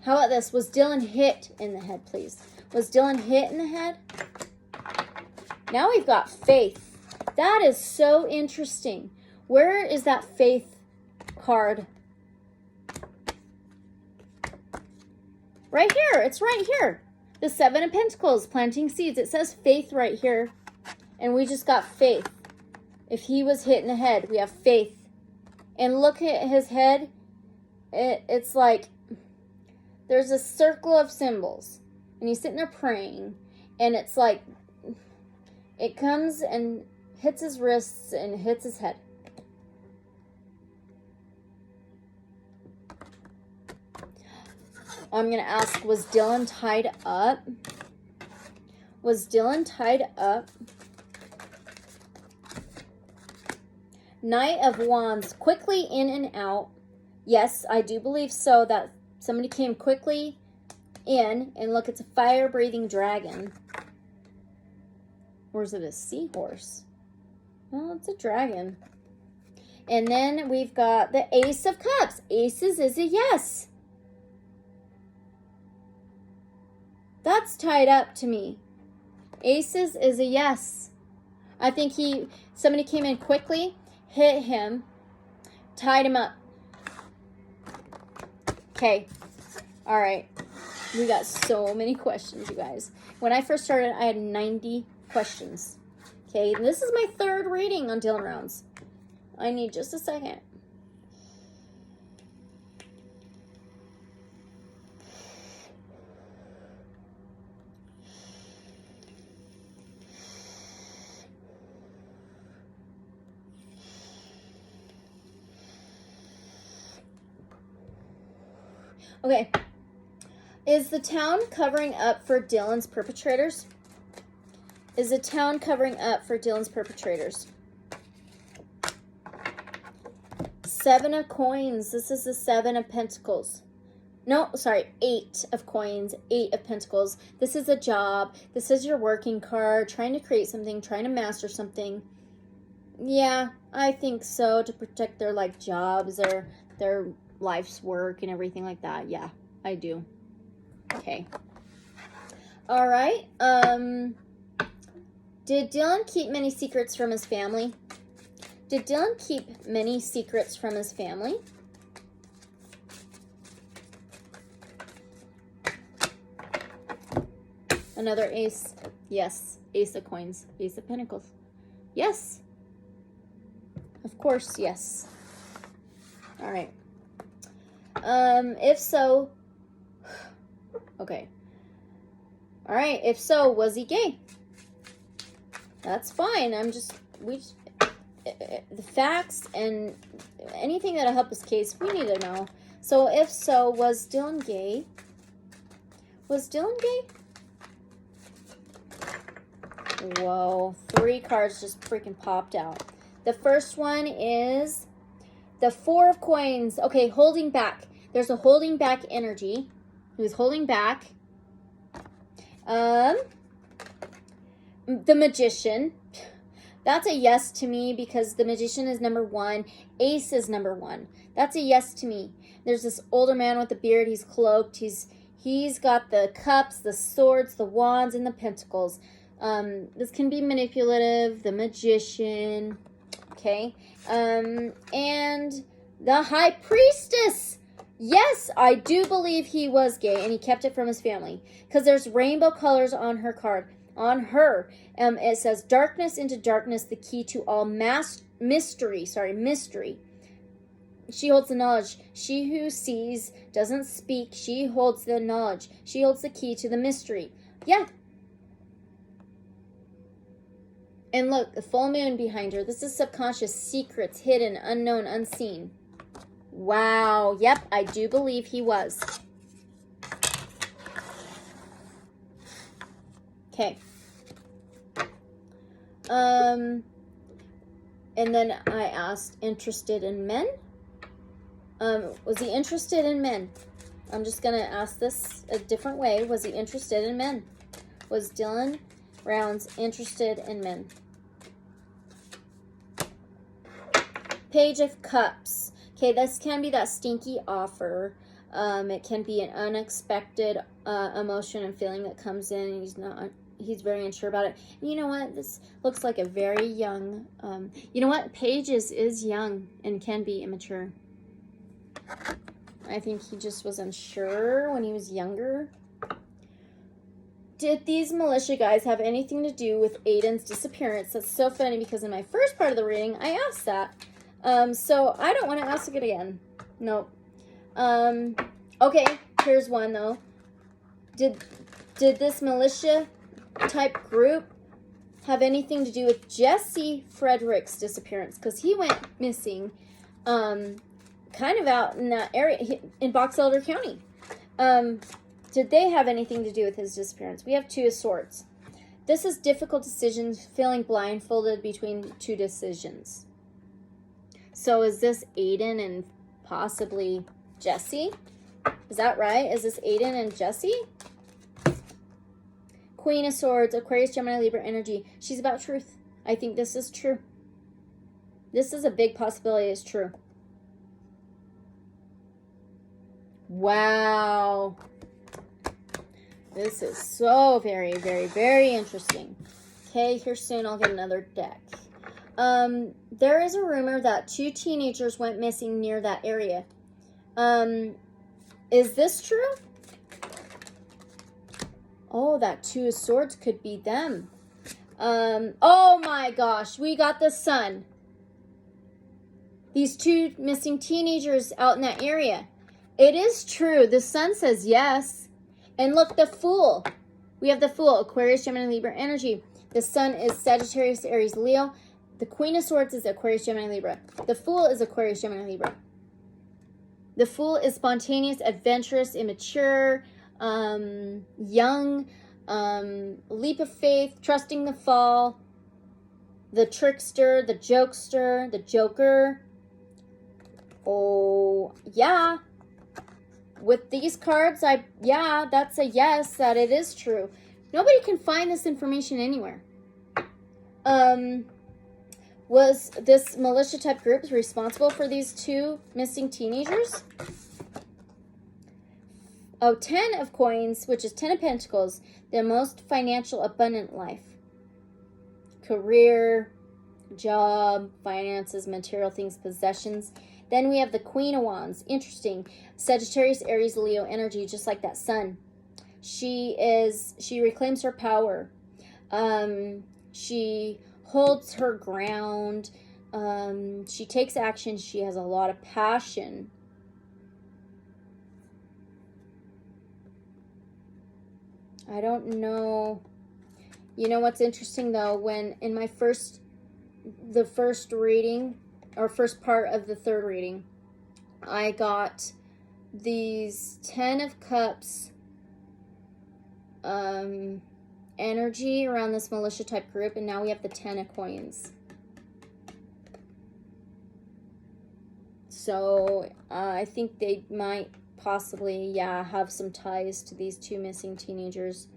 How about this? Was Dylan hit in the head, please? Was Dylan hit in the head? Now we've got faith. That is so interesting. Where is that faith card? Right here. It's right here. The 7 of Pentacles, planting seeds. It says faith right here. And we just got faith. If he was hit in the head, we have faith. And look at his head. It's like there's a circle of symbols. And he's sitting there praying. And it's like it comes and hits his wrists and hits his head. I'm going to ask, was Dylan tied up? Was Dylan tied up? Knight of Wands, quickly in and out. Yes, I do believe so, that somebody came quickly in. And look, it's a fire-breathing dragon. Or is it a seahorse? Well, it's a dragon. And then we've got the Ace of Cups. Aces is a yes. That's tied up to me. Aces is a yes. I think somebody came in quickly, hit him, tied him up. Okay. All right. We got so many questions, you guys. When I first started, I had 90 questions. Okay. This is my third reading on Dylan rounds. I need just a second. Okay. Is the town covering up for Dylan's perpetrators? Is the town covering up for Dylan's perpetrators? 7 of coins. This is the 7 of pentacles. No, sorry, 8 of coins, 8 of pentacles. This is a job. This is your working card, trying to create something, trying to master something. Yeah, I think so, to protect their, like, jobs, their life's work and everything like that. Yeah, I do. Okay. All right. Did Dylan keep many secrets from his family? Did Dylan keep many secrets from his family? Another ace. Yes. Ace of coins. Ace of pentacles. Yes. Of course, yes. All right. If so, okay. All right. If so, was he gay? That's fine. The facts and anything that'll help this case, we need to know. So if so, was Dylan gay? Was Dylan gay? Whoa, 3 cards just freaking popped out. The first one is the 4 of coins. Okay, holding back. There's a holding back energy. He was holding back. The Magician. That's a yes to me because the Magician is number 1. Ace is number 1. That's a yes to me. There's this older man with a beard. He's cloaked. He's got the cups, the swords, the wands, and the pentacles. This can be manipulative. The Magician. Okay. And the High Priestess. Yes, I do believe he was gay and he kept it from his family because there's rainbow colors on her card. On her, it says darkness into darkness, the key to all mystery. She holds the knowledge. She who sees doesn't speak. She holds the knowledge. She holds the key to the mystery. Yeah. And look, the full moon behind her. This is subconscious, secrets, hidden, unknown, unseen. Wow. Yep, I do believe he was. Okay. And then I asked, interested in men? Was he interested in men? I'm just going to ask this a different way. Was he interested in men? Was Dylan Rounds interested in men? Page of Cups. Okay, this can be that stinky offer. It can be an unexpected emotion and feeling that comes in. He's very unsure about it. And you know what? This looks like a very young, you know what? Paige is young and can be immature. I think he just was unsure when he was younger. Did these militia guys have anything to do with Aiden's disappearance? That's so funny because in my first part of the reading, I asked that. So I don't want to ask it again. Nope. Okay, here's one though. Did this militia type group have anything to do with Jesse Frederick's disappearance? Because he went missing kind of out in that area in Box Elder County. Did they have anything to do with his disappearance? We have 2 of Swords. This is difficult decisions, feeling blindfolded between 2 decisions. So is this Aiden and possibly Jesse? Is that right? Is this Aiden and Jesse? Queen of Swords, Aquarius, Gemini, Libra energy. She's about truth. I think this is true. This is a big possibility it's true. Wow. This is so very, very, very interesting. Okay, here soon I'll get another deck. There is a rumor that 2 teenagers went missing near that area. Is this true? Oh, that 2 of Swords could be them. Oh my gosh, we got the Sun. These 2 missing teenagers out in that area. It is true. The Sun says yes. And look, the Fool. We have the Fool, Aquarius, Gemini, Libra energy. The Sun is Sagittarius, Aries, Leo. The Queen of Swords is Aquarius, Gemini, Libra. The Fool is Aquarius, Gemini, Libra. The Fool is spontaneous, adventurous, immature, young, leap of faith, trusting the fall, the trickster, the jokester, the joker. Oh, yeah. With these cards, that's a yes, that it is true. Nobody can find this information anywhere. Was this militia type group responsible for these 2 missing teenagers? Oh, 10 of coins, which is 10 of pentacles, the most financial abundant life. Career, job, finances, material things, possessions. Then we have the Queen of Wands. Interesting. Sagittarius, Aries, Leo energy, just like that Sun. She reclaims her power. She holds her ground. She takes action. She has a lot of passion. I don't know. You know what's interesting though? When in my the first reading, or first part of the 3rd reading, I got these 10 of Cups energy around this militia type group, and now we have the 10 of coins. So I think they might possibly, have some ties to these 2 missing teenagers.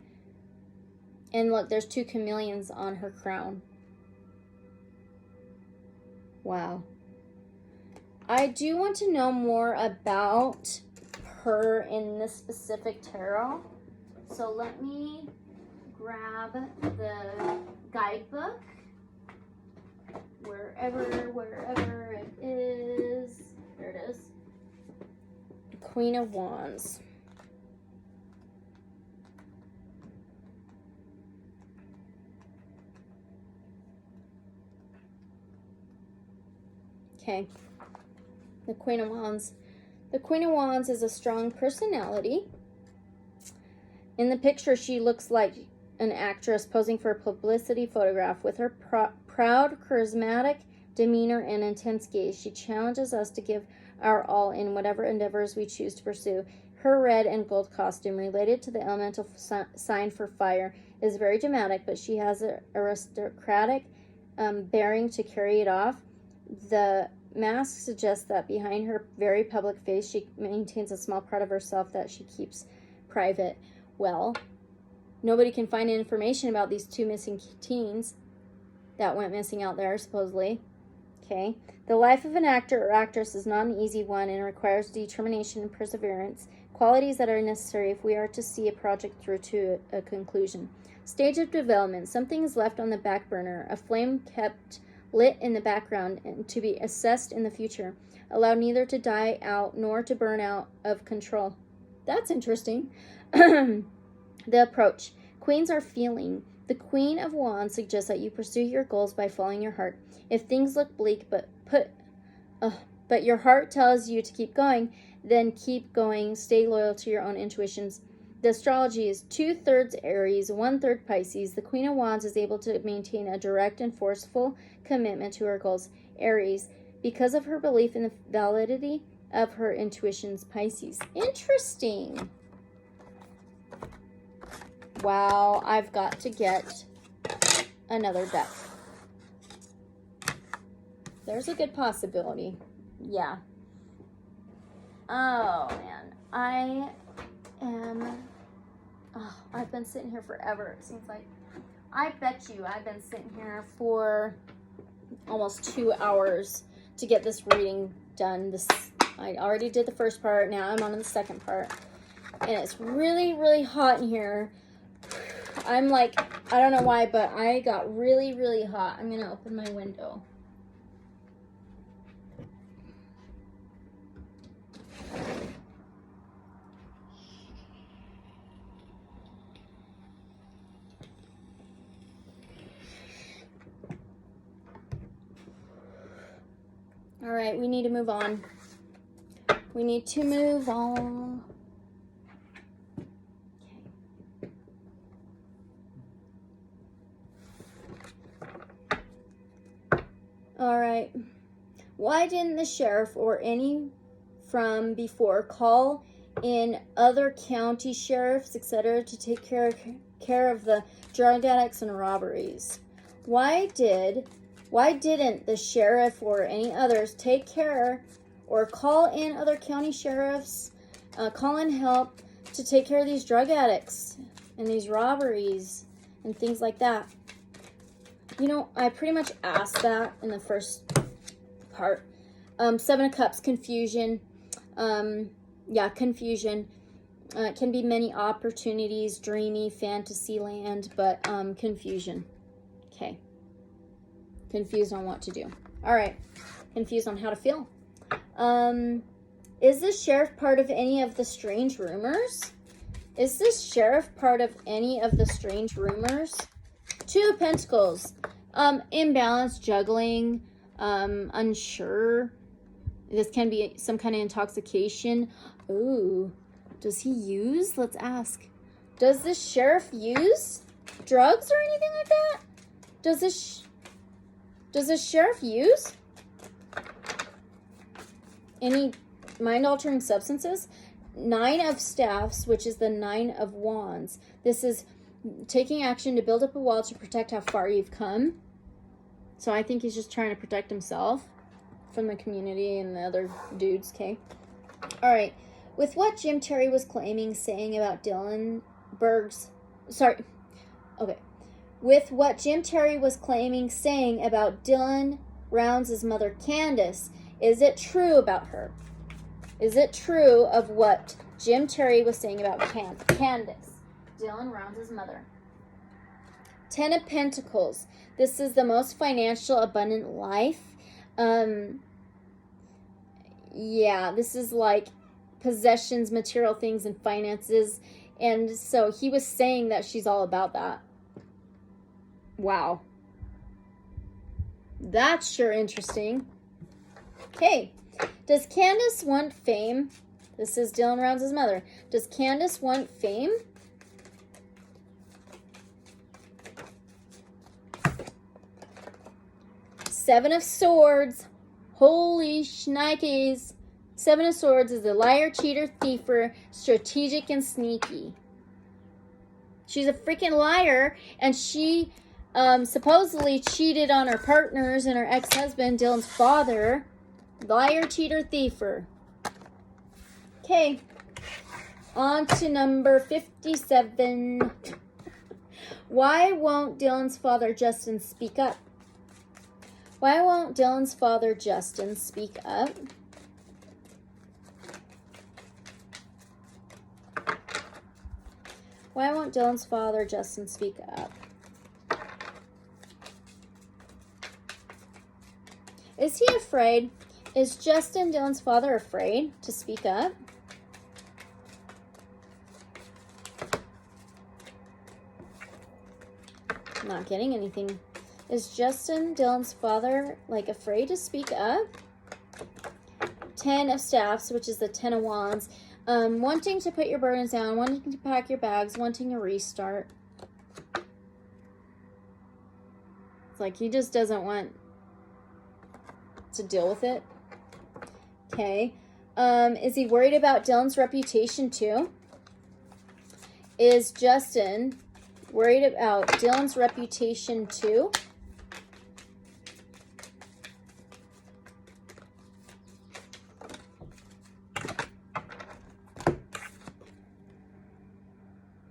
And look, there's 2 chameleons on her crown. Wow. I do want to know more about her in this specific tarot. So let me grab the guidebook. Wherever it is. There it is. Queen of Wands. Okay, the Queen of Wands. The Queen of Wands is a strong personality. In the picture, she looks like an actress posing for a publicity photograph. With her proud, charismatic demeanor and intense gaze, she challenges us to give our all in whatever endeavors we choose to pursue. Her red and gold costume, related to the elemental sign for fire, is very dramatic, but she has an aristocratic bearing to carry it off. The mask suggests that behind her very public face, she maintains a small part of herself that she keeps private. Well, nobody can find information about these 2 missing teens that went missing out there, supposedly. Okay. The life of an actor or actress is not an easy one and requires determination and perseverance, qualities that are necessary if we are to see a project through to a conclusion. Stage of development. Something is left on the back burner, a flame kept lit in the background and to be assessed in the future, allowed neither to die out nor to burn out of control. That's interesting. The approach. Queens are feeling. The Queen of Wands suggests that you pursue your goals by following your heart. If things look bleak but your heart tells you to keep going, then keep going. Stay loyal to your own intuitions. The astrology is 2/3 Aries, 1/3 Pisces. The Queen of Wands is able to maintain a direct and forceful commitment to her goals. Aries, because of her belief in the validity of her intuitions. Pisces. Interesting. Wow, I've got to get another deck. There's a good possibility. Yeah. Oh, man. I've been sitting here forever, it seems like. I bet you I've been sitting here for almost 2 hours to get this reading done. I already did the first part. Now I'm on the second part. and it's really, really hot in here. I'm like, I don't know why, but I got really, really hot. I'm going to open my window. All right, we need to move on. We need to move on. All right. Why didn't the sheriff or any from before call in other county sheriffs, etc., to take care of the drug addicts and robberies? Why didn't the sheriff or any others take care or call in other county sheriffs, call in help to take care of these drug addicts and these robberies and things like that? You know, I pretty much asked that in the first part. Seven of Cups, confusion. Confusion. It can be many opportunities, dreamy, fantasy land, but confusion. Okay. Confused on what to do. All right. Confused on how to feel. Is this sheriff part of any of the strange rumors? Is this sheriff part of any of the strange rumors? Two of Pentacles. Imbalance, juggling, unsure. This can be some kind of intoxication. Ooh. Does he use? Let's ask. Does this sheriff use drugs or anything like that? Does this sheriff use any mind-altering substances? Nine of Staffs, which is the Nine of Wands. This is taking action to build up a wall to protect how far you've come. So I think he's just trying to protect himself from the community and the other dudes, okay? All right. With what Jim Terry was claiming, saying about With what Jim Terry was claiming, saying about Dylan Rounds' mother, Candace, is it true about her? Is it true of what Jim Terry was saying about Candace, Dylan Rounds' mother? Ten of Pentacles. This is the most financial, abundant life. This is like possessions, material things, and finances. And so he was saying that she's all about that. Wow. That's sure interesting. Okay. Does Candace want fame? This is Dylan Rounds' mother. Does Candace want fame? Seven of Swords. Holy shnikes. Seven of Swords is a liar, cheater, thiefer, strategic, and sneaky. She's a freaking liar, and she supposedly cheated on her partners and her ex-husband, Dylan's father. Liar, cheater, thiefer. Okay. On to number 57. Why won't Dylan's father, Justin, speak up? Why won't Dylan's father, Justin, speak up? Why won't Dylan's father, Justin, speak up? Is he afraid? Is Justin, Dylan's father, afraid to speak up? I'm not getting anything. Is Justin, Dylan's father, like, afraid to speak up? Ten of Staffs, which is the Ten of Wands. Wanting to put your burdens down, wanting to pack your bags, wanting a restart. It's like he just doesn't want to deal with it. Okay. Is he worried about Dylan's reputation too? Is Justin worried about Dylan's reputation too?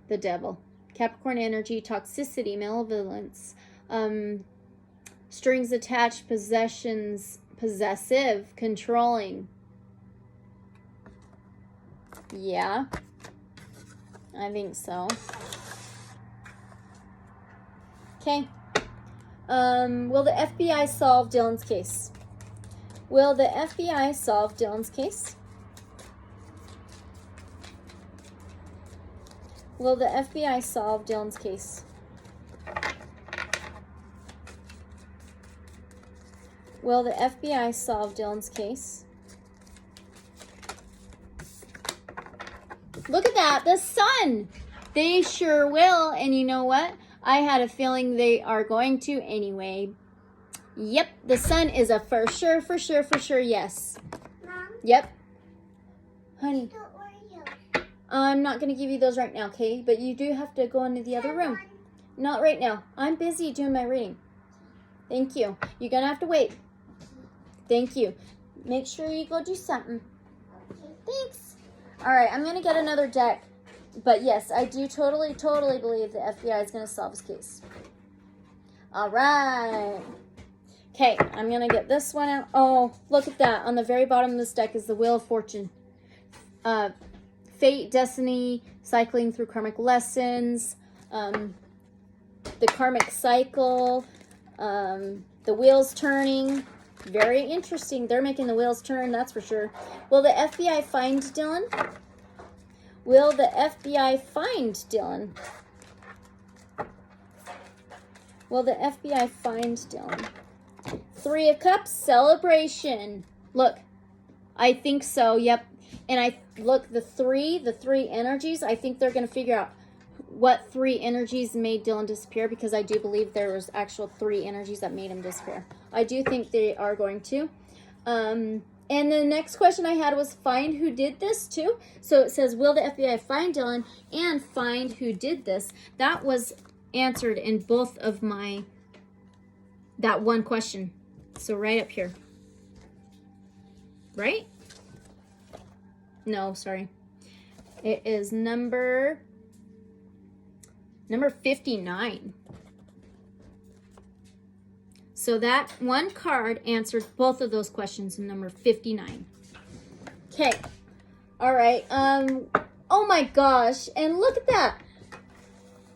The Devil. Capricorn energy, toxicity, malevolence, strings attached, possessions, possessive, controlling. Yeah. I think so. Okay. Will the FBI solve Dylan's case? Will the FBI solve Dylan's case? Will the FBI solve Dylan's case? Will the FBI solve Dylan's case? Look at that, the sun. They sure will, and you know what? I had a feeling they are going to anyway. Yep, the sun is a for sure yes. Mom? Yep. Honey, Oreos. I'm not going to give you those right now, okay? But you do have to go into the other room. Not right now. I'm busy doing my reading. Thank you. You're going to have to wait. Thank you. Make sure you go do something. Thanks. All right, I'm going to get another deck. But yes, I do totally believe the FBI is going to solve this case. All right. Okay, I'm going to get this one out. Oh, look at that. On the very bottom of this deck is the Wheel of Fortune. Fate, destiny, cycling through karmic lessons, the karmic cycle, the wheels turning. Very interesting. They're making the wheels turn, that's for sure. Will the FBI find Dylan? Will the FBI find Dylan? Will the FBI find Dylan? 3 of Cups, celebration. Look, I think so, yep. And look, the three energies, I think they're going to figure out what 3 energies made Dylan disappear, because I do believe there was actual 3 energies that made him disappear. I do think they are going to. And the next question I had was find who did this too. So it says, will the FBI find Dylan and find who did this? That was answered in both of that one question. So right up here. Right? No, sorry. It is number 59. So that one card answered both of those questions in number 59. Okay. All right. Oh my gosh. And look at that.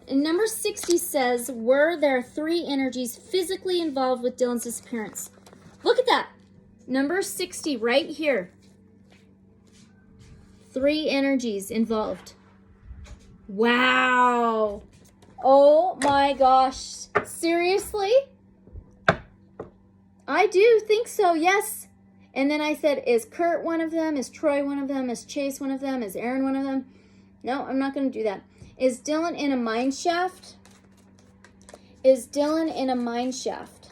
And number 60 says, were there 3 energies physically involved with Dylan's disappearance? Look at that. Number 60 right here. 3 energies involved. Wow. Oh my gosh. Seriously? I do think so, yes. And then I said, is Kurt one of them? Is Troy one of them? Is Chase one of them? Is Aaron one of them? No, I'm not going to do that. Is Dylan in a mine shaft? Is Dylan in a mine shaft?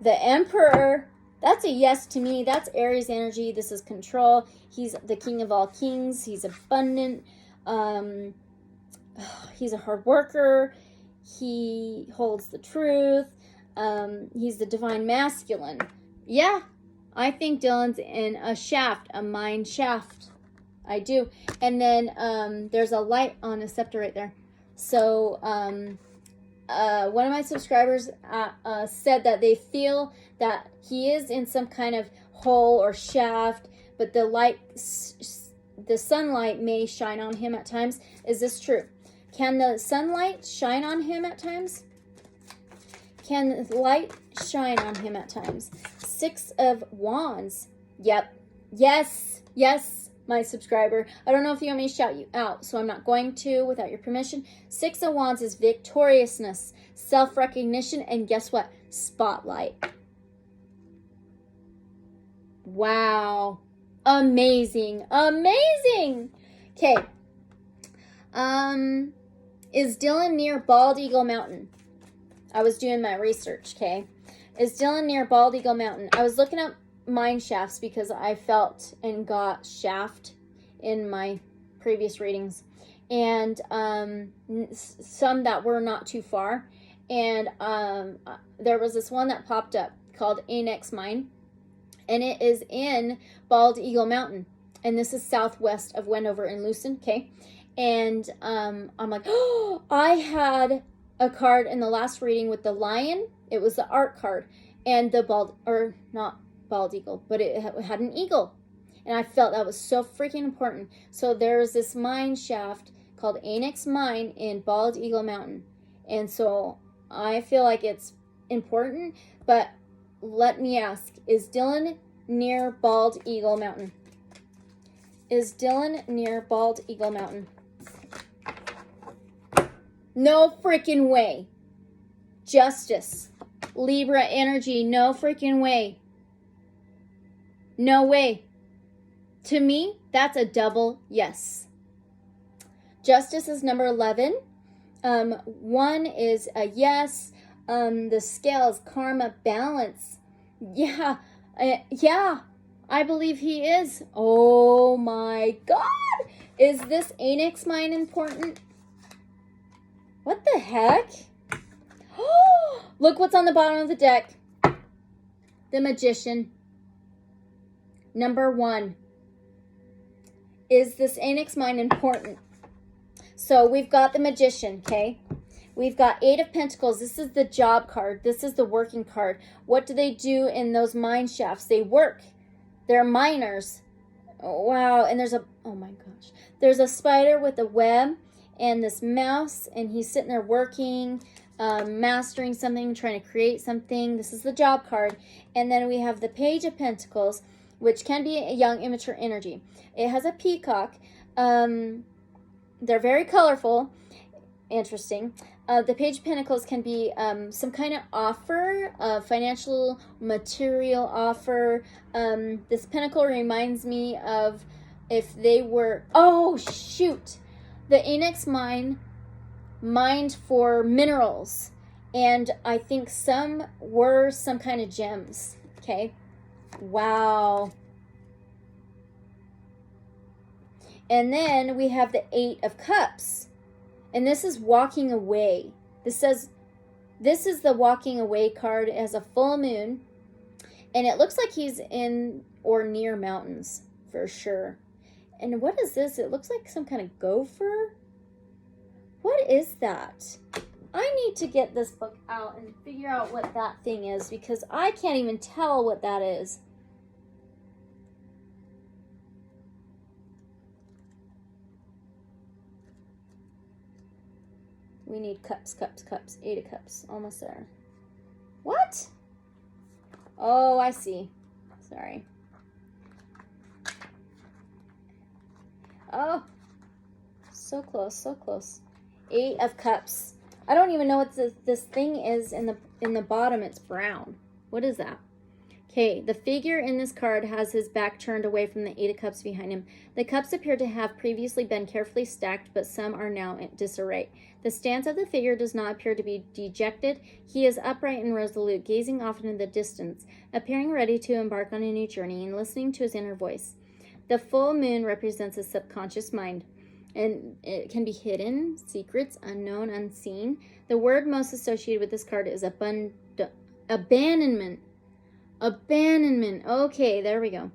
The Emperor. That's a yes to me. That's Aries energy. This is control. He's the king of all kings. He's abundant. He's a hard worker. He holds the truth. He's the divine masculine. Yeah, I think Dylan's in a shaft, a mine shaft. I do. And then there's a light on the scepter right there. So one of my subscribers said that they feel that he is in some kind of hole or shaft, but the light, the sunlight may shine on him at times. Is this true? Can the sunlight shine on him at times? Can the light shine on him at times? 6 of Wands. Yep. Yes. Yes, my subscriber. I don't know if you want me to shout you out, so I'm not going to without your permission. 6 of Wands is victoriousness, self-recognition, and guess what? Spotlight. Wow. Amazing. Amazing. Okay. Is Dylan near Bald Eagle Mountain? I was doing my research, okay? Is Dylan near Bald Eagle Mountain? I was looking up mine shafts because I felt and got shaft in my previous readings. And some that were not too far. And there was this one that popped up called Annex Mine. And it is in Bald Eagle Mountain. And this is southwest of Wendover and Lucin, okay? And I'm like, oh, I had a card in the last reading with the lion. It was the art card. And the not bald eagle, but it had an eagle. And I felt that was so freaking important. So there's this mine shaft called Annex Mine in Bald Eagle Mountain. And so I feel like it's important, but let me ask, is Dylan near Bald Eagle Mountain? Is Dylan near Bald Eagle Mountain? No freaking way. Justice. Libra energy. No freaking way. No way. To me, that's a double yes. Justice is number 11. 1 is a yes. The scale is karma balance. Yeah. Yeah. I believe he is. Oh my God. Is this Annex Mine important? What the heck? Look what's on the bottom of the deck. The Magician. Number 1. Is this Annex Mine important? So we've got the Magician, okay? We've got 8 of Pentacles. This is the job card. This is the working card. What do they do in those mine shafts? They work. They're miners. Oh, wow. And there's oh my gosh. There's a spider with a web and this mouse, and he's sitting there working, mastering something, trying to create something. This is the job card. And then we have the Page of Pentacles, which can be a young, immature energy. It has a peacock. They're very colorful. Interesting. The Page of Pentacles can be some kind of offer, financial, material offer. This pentacle reminds me of if they were, oh shoot, the Annex Mine mined for minerals. And I think some were some kind of gems. Okay. Wow. And then we have the 8 of Cups. And this is walking away. This says, this is the walking away card. It has a full moon. And it looks like he's in or near mountains for sure. And what is this? It looks like some kind of gopher. What is that? I need to get this book out and figure out what that thing is, because I can't even tell what that is. We need cups, cups, cups. 8 of Cups. Almost there. What? Oh, I see. Sorry. Oh. So close, so close. 8 of Cups. I don't even know what this thing is in the bottom. It's brown. What is that? Okay, the figure in this card has his back turned away from the 8 of Cups behind him. The cups appear to have previously been carefully stacked, but some are now in disarray. The stance of the figure does not appear to be dejected. He is upright and resolute, gazing off into the distance, appearing ready to embark on a new journey and listening to his inner voice. The full moon represents his subconscious mind, and it can be hidden, secrets, unknown, unseen. The word most associated with this card is abandonment. Abandonment. Okay, there we go.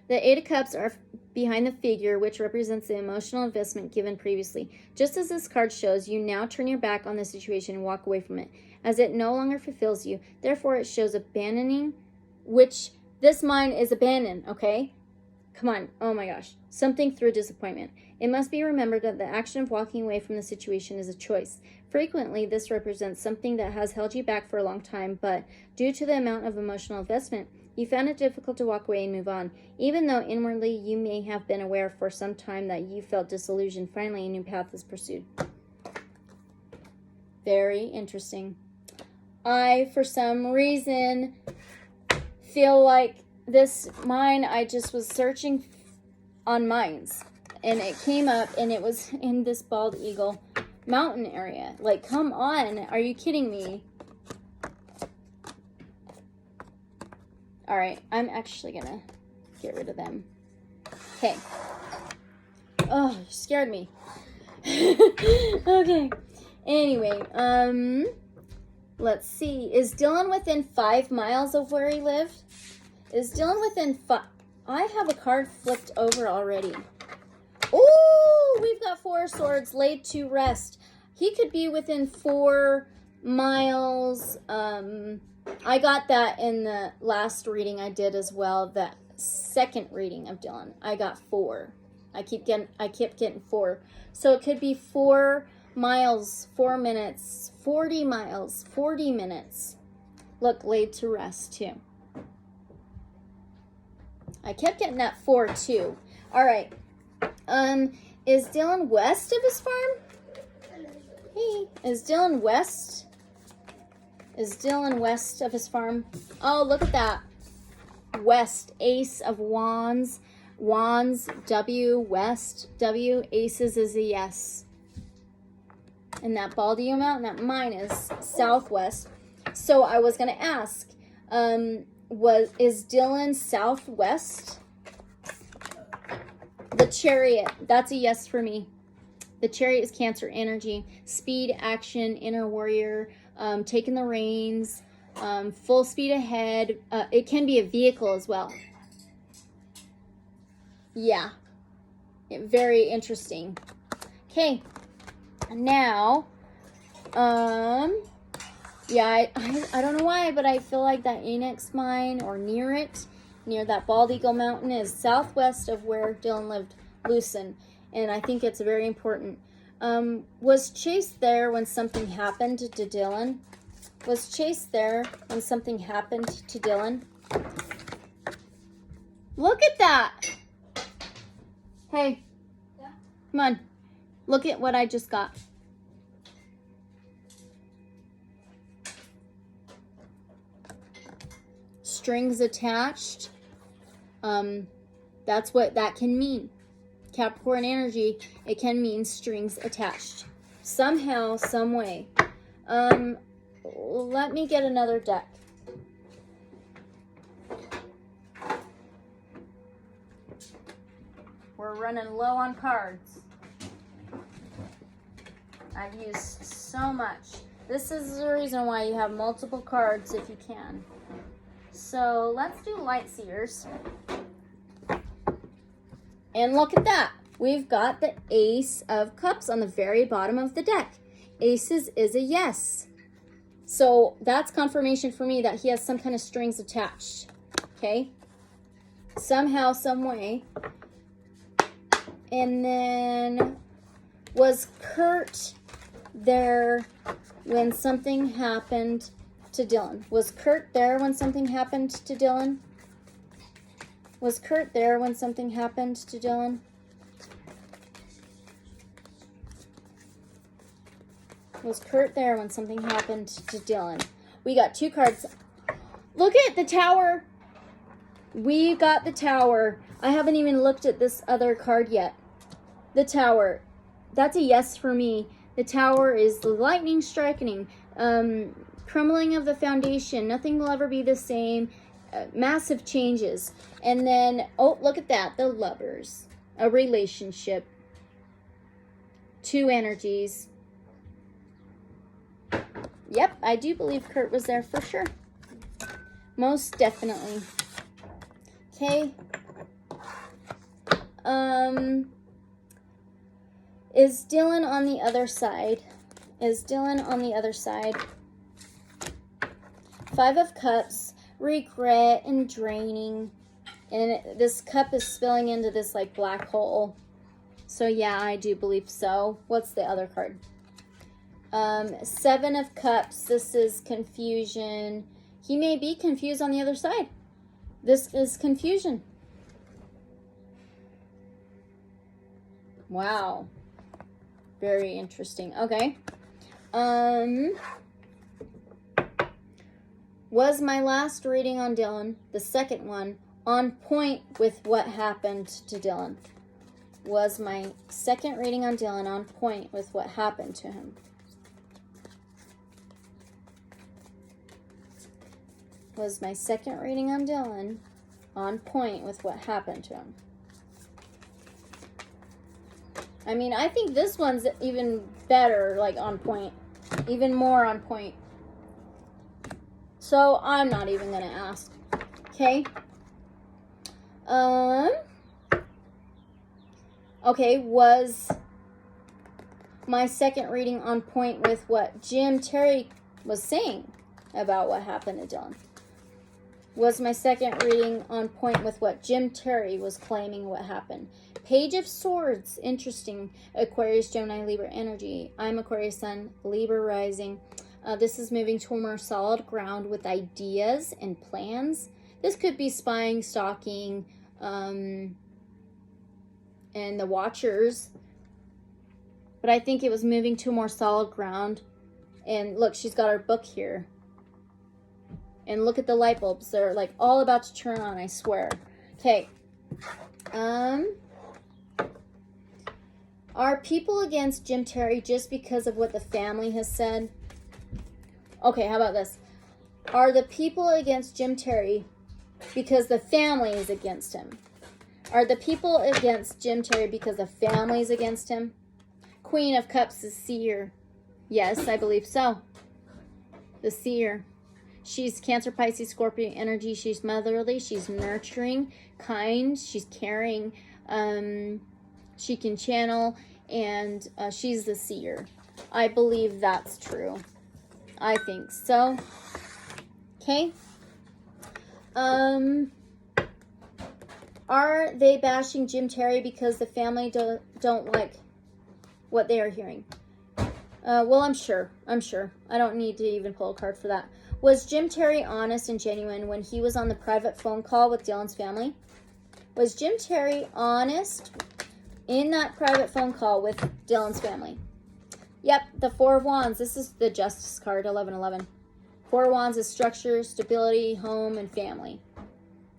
The 8 of Cups are behind the figure, which represents the emotional investment given previously. Just as this card shows, you now turn your back on the situation and walk away from it, as it no longer fulfills you. Therefore, it shows abandoning, which this mine is abandoned, okay? Come on. Oh my gosh. Something through disappointment. It must be remembered that the action of walking away from the situation is a choice. Frequently, this represents something that has held you back for a long time, but due to the amount of emotional investment, you found it difficult to walk away and move on. Even though inwardly you may have been aware for some time that you felt disillusioned, finally a new path is pursued. Very interesting. I, for some reason, feel like this mine, I just was searching on mines, and it came up, and it was in this Bald Eagle Mountain area. Like, come on, are you kidding me? All right, I'm actually gonna get rid of them. Okay. Oh, you scared me. Okay. Anyway, let's see. Is Dylan within 5 miles of where he lived? Is Dylan within 5? I have a card flipped over already. Oh, we've got 4 swords laid to rest. He could be within 4 miles. I got that in the last reading I did as well, that second reading of Dylan. I got 4. I kept getting 4. So it could be 4 miles, 4 minutes, 40 miles, 40 minutes. Look, laid to rest too. I kept getting that 4 too. All right. Is Dylan west of his farm? Hey, is Dylan west? Is Dylan west of his farm? Oh, look at that. West, Ace of Wands. Wands, W, West, W. Aces is a yes. And that Baldio Mountain, that mine is southwest. So I was going to ask, is Dylan southwest? The Chariot, that's a yes for me. The Chariot is Cancer energy. Speed, action, inner warrior, taking the reins, full speed ahead. It can be a vehicle as well. Yeah. Very interesting. Okay. Now, yeah, I don't know why, but I feel like that Annex mine or near it, near that Bald Eagle Mountain, is southwest of where Dylan lived, Lucin. And I think it's very important. Was Chase there when something happened to Dylan? Was Chase there when something happened to Dylan? Look at that. Hey, yeah. Come on. Look at what I just got. Strings attached. That's what that can mean. Capricorn energy, it can mean strings attached. Somehow, some way. Let me get another deck. We're running low on cards. I've used so much. This is the reason why you have multiple cards if you can. So let's do Light Seers. And look at that. We've got the Ace of Cups on the very bottom of the deck. Aces is a yes. So that's confirmation for me that he has some kind of strings attached. Okay? Somehow, some way. And then, was Kurt there when something happened to Dylan? Was Kurt there when something happened to Dylan? Was Kurt there when something happened to Dylan? Was Kurt there when something happened to Dylan? We got 2 cards. Look at the Tower. We got the Tower. I haven't even looked at this other card yet. The Tower. That's a yes for me. The Tower is the lightning striking, crumbling of the foundation. Nothing will ever be the same. Massive changes. And then, oh, look at that. The Lovers. A relationship. 2 energies. Yep, I do believe Kurt was there for sure. Most definitely. Okay. Is Dylan on the other side? Is Dylan on the other side? 5 of Cups, regret and draining. And this cup is spilling into this like black hole. So yeah, I do believe so. What's the other card? 7 of Cups. This is confusion. He may be confused on the other side. This is confusion. Wow. Very interesting. Okay. Was my last reading on Dylan, the second one, on point with what happened to Dylan? Was my second reading on Dylan on point with what happened to him? Was my second reading on Dylan on point with what happened to him? I mean, I think this one's even better, like on point. Even more on point. So, I'm not even going to ask. Okay. Okay, was my second reading on point with what Jim Terry was saying about what happened to Dylan? Was my second reading on point with what Jim Terry was claiming what happened? Page of Swords. Interesting. Aquarius, Gemini, Libra energy. I'm Aquarius Sun, Libra rising. This is moving to a more solid ground with ideas and plans. This could be spying, stalking, and the Watchers. But I think it was moving to a more solid ground. And look, she's got her book here. And look at the light bulbs. They're like all about to turn on, I swear. Okay. Are people against Jim Terry just because of what the family has said? Okay, how about this? Are the people against Jim Terry because the family is against him? Are the people against Jim Terry because the family is against him? Queen of Cups is seer. Yes, I believe so. The seer. She's Cancer, Pisces, Scorpio energy. She's motherly. She's nurturing, kind. She's caring. She can channel, and she's the seer. I believe that's true. I think so. Okay. Are they bashing Jim Terry because the family don't like what they are hearing? Well, I'm sure. I don't need to even pull a card for that. Was Jim Terry honest and genuine when he was on the private phone call with Dylan's family? Was Jim Terry honest in that private phone call with Dylan's family? Yep, the Four of Wands. This is the Justice card, 1111. Four of Wands is structure, stability, home, and family.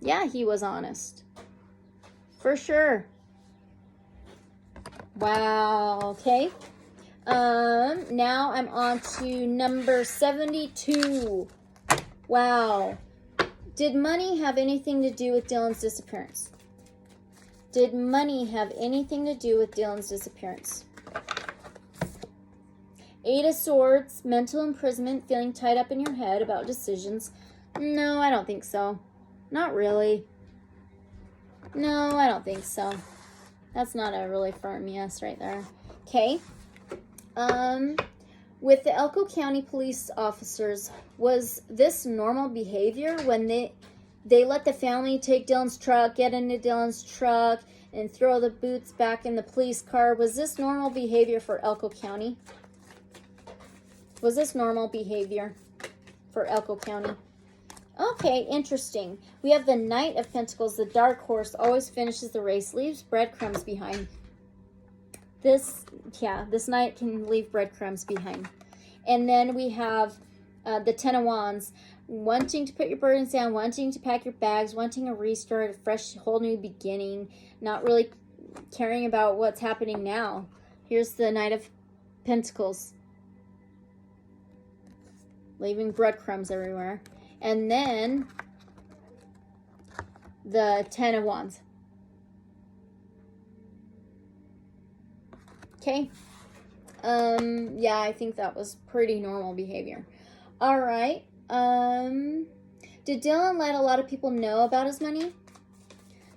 Yeah, he was honest. For sure. Wow, okay. Now I'm on to number 72. Wow. Did money have anything to do with Dylan's disappearance? Did money have anything to do with Dylan's disappearance? Eight of Swords, mental imprisonment, feeling tied up in your head about decisions. No, I don't think so. Not really. No, I don't think so. That's not a really firm yes right there. Okay. With the Elko County police officers, was this normal behavior when they let the family take Dylan's truck, get into Dylan's truck, and throw the boots back in the police car? Was this normal behavior for Elko County? Was this normal behavior for Elko County? Okay, interesting. We have the Knight of Pentacles. The dark horse always finishes the race, leaves breadcrumbs behind. This knight can leave breadcrumbs behind. And then we have the Ten of Wands, wanting to put your burdens down, wanting to pack your bags, wanting a restart, a fresh, whole new beginning, not really caring about what's happening now. Here's the Knight of Pentacles, leaving breadcrumbs everywhere. And then the Ten of Wands. Okay. Yeah, I think that was pretty normal behavior. All right. Did Dylan let a lot of people know about his money?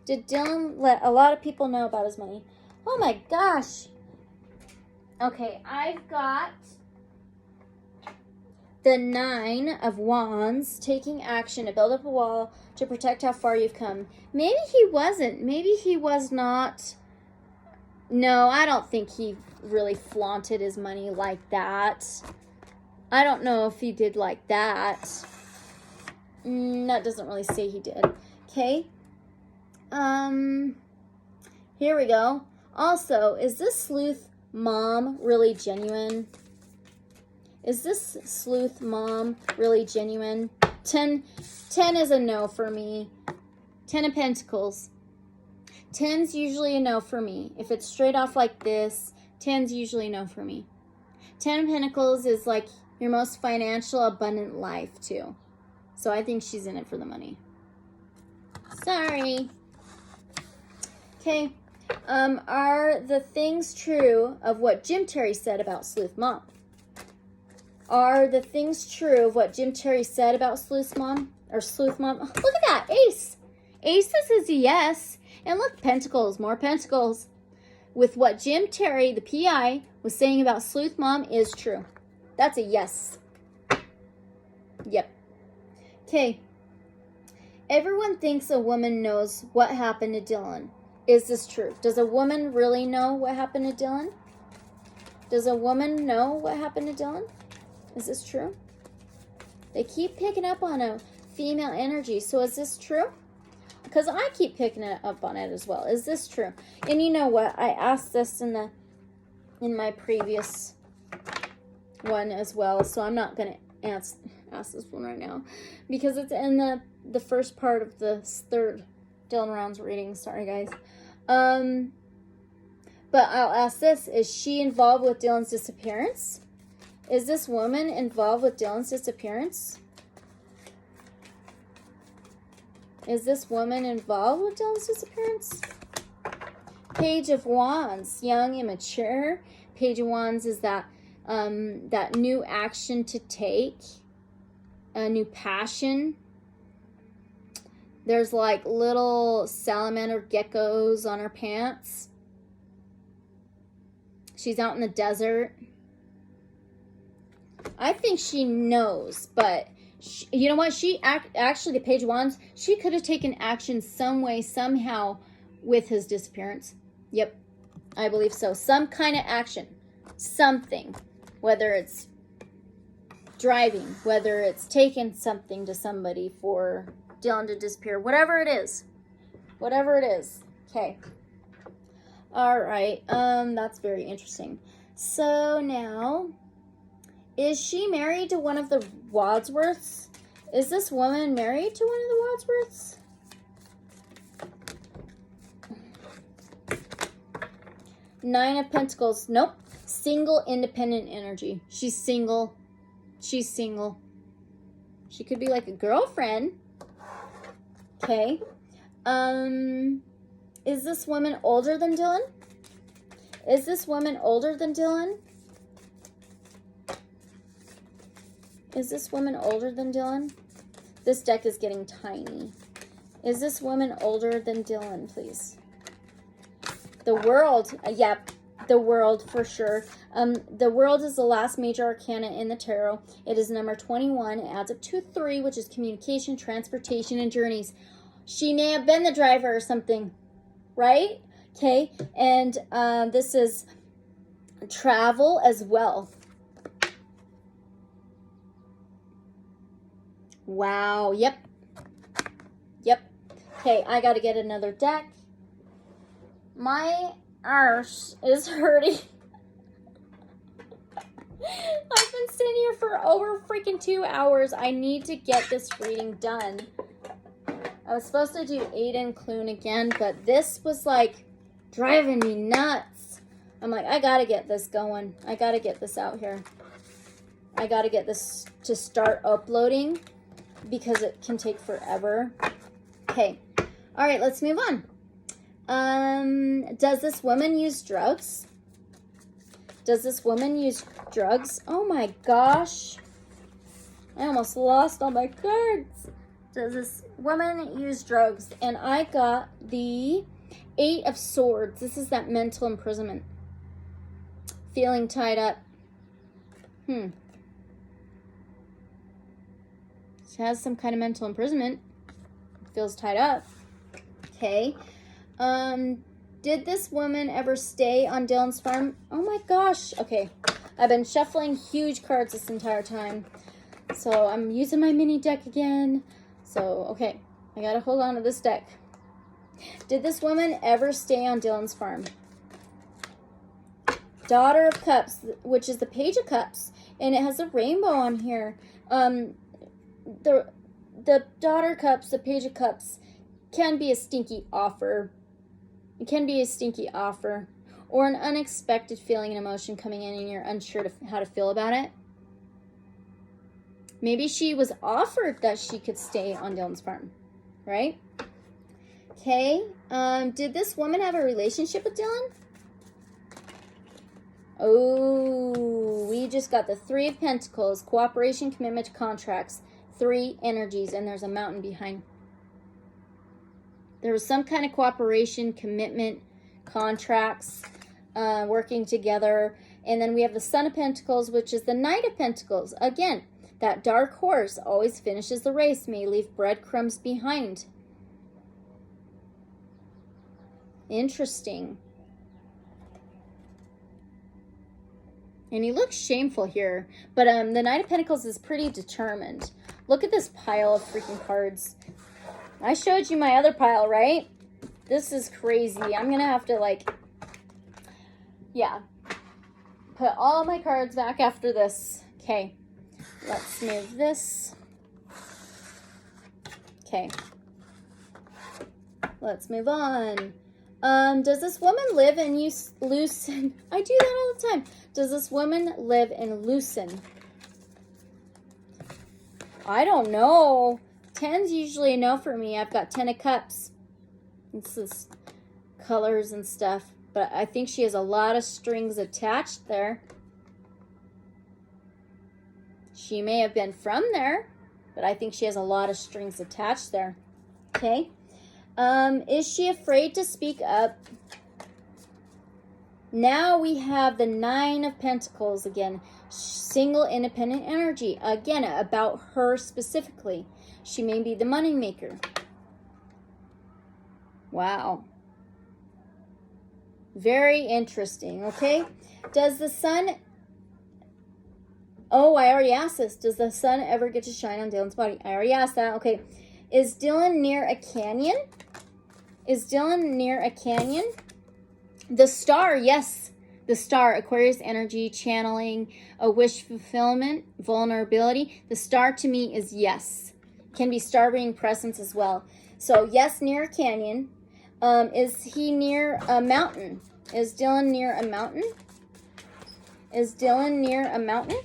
Did Dylan let a lot of people know about his money? Oh my gosh. Okay, I've got the Nine of Wands, taking action to build up a wall to protect how far you've come. Maybe he wasn't. Maybe he was not. No, I don't think he really flaunted his money like that. I don't know if he did like that. That doesn't really say he did. Okay. Here we go. Also, is this sleuth mom really genuine? Is this sleuth mom really genuine? 10 is a no for me. 10 of Pentacles. 10's usually a no for me. If it's straight off like this, 10's usually a no for me. 10 of Pentacles is like your most financial, abundant life too. So I think she's in it for the money. Sorry. Okay. Are the things true of what Jim Terry said about sleuth mom? Are the things true of what Jim Terry said about sleuth mom? Or sleuth mom? Oh, look at that. Ace. Ace is a yes. And look, Pentacles. More Pentacles. With what Jim Terry, the PI, was saying about sleuth mom is true. That's a yes. Yep. Okay. Everyone thinks a woman knows what happened to Dylan. Is this true? Does a woman really know what happened to Dylan? Does a woman know what happened to Dylan? Is this true? They keep picking up on a female energy. So is this true? Because I keep picking it up on it as well. Is this true? And you know what? I asked this in my previous one as well. So I'm not going to ask this one right now. Because it's in the first part of the third Dylan Rounds reading. Sorry, guys. But I'll ask this. Is she involved with Dylan's disappearance? Is this woman involved with Dylan's disappearance? Is this woman involved with Dylan's disappearance? Page of Wands, young, immature. Page of Wands is that new action to take, a new passion. There's like little salamander geckos on her pants. She's out in the desert. I think she knows, but you know what? Actually, the Page of Wands, she could have taken action some way, somehow, with his disappearance. Yep, I believe so. Some kind of action. Something. Whether it's driving, whether it's taking something to somebody for Dylan to disappear. Whatever it is. Whatever it is. Okay. All right. That's very interesting. So now, is she married to one of the Wadsworths? Is this woman married to one of the Wadsworths? Nine of Pentacles. Nope. Single, independent energy. She's single. She's single. She could be like a girlfriend. Okay. Is this woman older than Dylan? Is this woman older than Dylan? Is this woman older than Dylan? This deck is getting tiny. Is this woman older than Dylan, please? The World. Yep, the World for sure. The World is the last major arcana in the tarot. It is number 21. It adds up to 3, which is communication, transportation, and journeys. She may have been the driver or something, right? Okay, and this is travel as well. Wow, yep. Yep. Okay, I got to get another deck. My arse is hurting. I've been sitting here for over freaking 2 hours. I need to get this reading done. I was supposed to do Aiden Clune again, but this was like driving me nuts. I'm like, I got to get this going. I got to get this out here. I got to get this to start uploading because it can take forever. Okay. All right, let's move on. Does this woman use drugs? Does this woman use drugs? Oh my gosh. I almost lost all my cards. Does this woman use drugs? And I got the 8 of Swords. This is that mental imprisonment. Feeling tied up. She has some kind of mental imprisonment. Feels tied up. Okay. Did this woman ever stay on Dylan's farm? Oh my gosh. Okay. I've been shuffling huge cards this entire time. So I'm using my mini deck again. So, okay. I gotta hold on to this deck. Did this woman ever stay on Dylan's farm? Daughter of Cups, which is the Page of Cups. And it has a rainbow on here. The Daughter of Cups, the Page of Cups, can be a stinky offer. It can be a stinky offer. Or an unexpected feeling and emotion coming in and you're unsure how to feel about it. Maybe she was offered that she could stay on Dylan's farm. Right? Okay. Did this woman have a relationship with Dylan? Oh, we just got the 3 of Pentacles. Cooperation, commitment, contracts. 3 energies, and there's a mountain behind. There was some kind of cooperation, commitment, contracts, working together. And then we have the Son of Pentacles, which is the Knight of Pentacles. Again, That dark horse always finishes the race, may leave breadcrumbs behind. Interesting. And he looks shameful here. But the Knight of Pentacles is pretty determined. Look at this pile of freaking cards. I showed you my other pile, right? This is crazy. I'm going to have to, like, yeah, put all my cards back after this. Okay. Let's move this. Okay. Let's move on. Does this woman live in Lucin? I do that all the time. Does this woman live in Lucin? I don't know. 10's usually a no for me. I've got 10 of cups. This is colors and stuff. But I think she has a lot of strings attached there. She may have been from there, but I think she has a lot of strings attached there. Okay. Is she afraid to speak up? Now we have the 9 of Pentacles again. Single, independent energy. Again, about her specifically. She may be the money maker. Wow. Very interesting, okay? Does the sun... Oh, I already asked this. Does the sun ever get to shine on Dylan's body? I already asked that. Okay. Is Dylan near a canyon? Is Dylan near a canyon? The star, yes. The star, Aquarius energy, channeling, a wish fulfillment, vulnerability. The star to me is yes. Can be star being presence as well. So, yes, near a canyon. Is he near a mountain? Is Dylan near a mountain? Is Dylan near a mountain?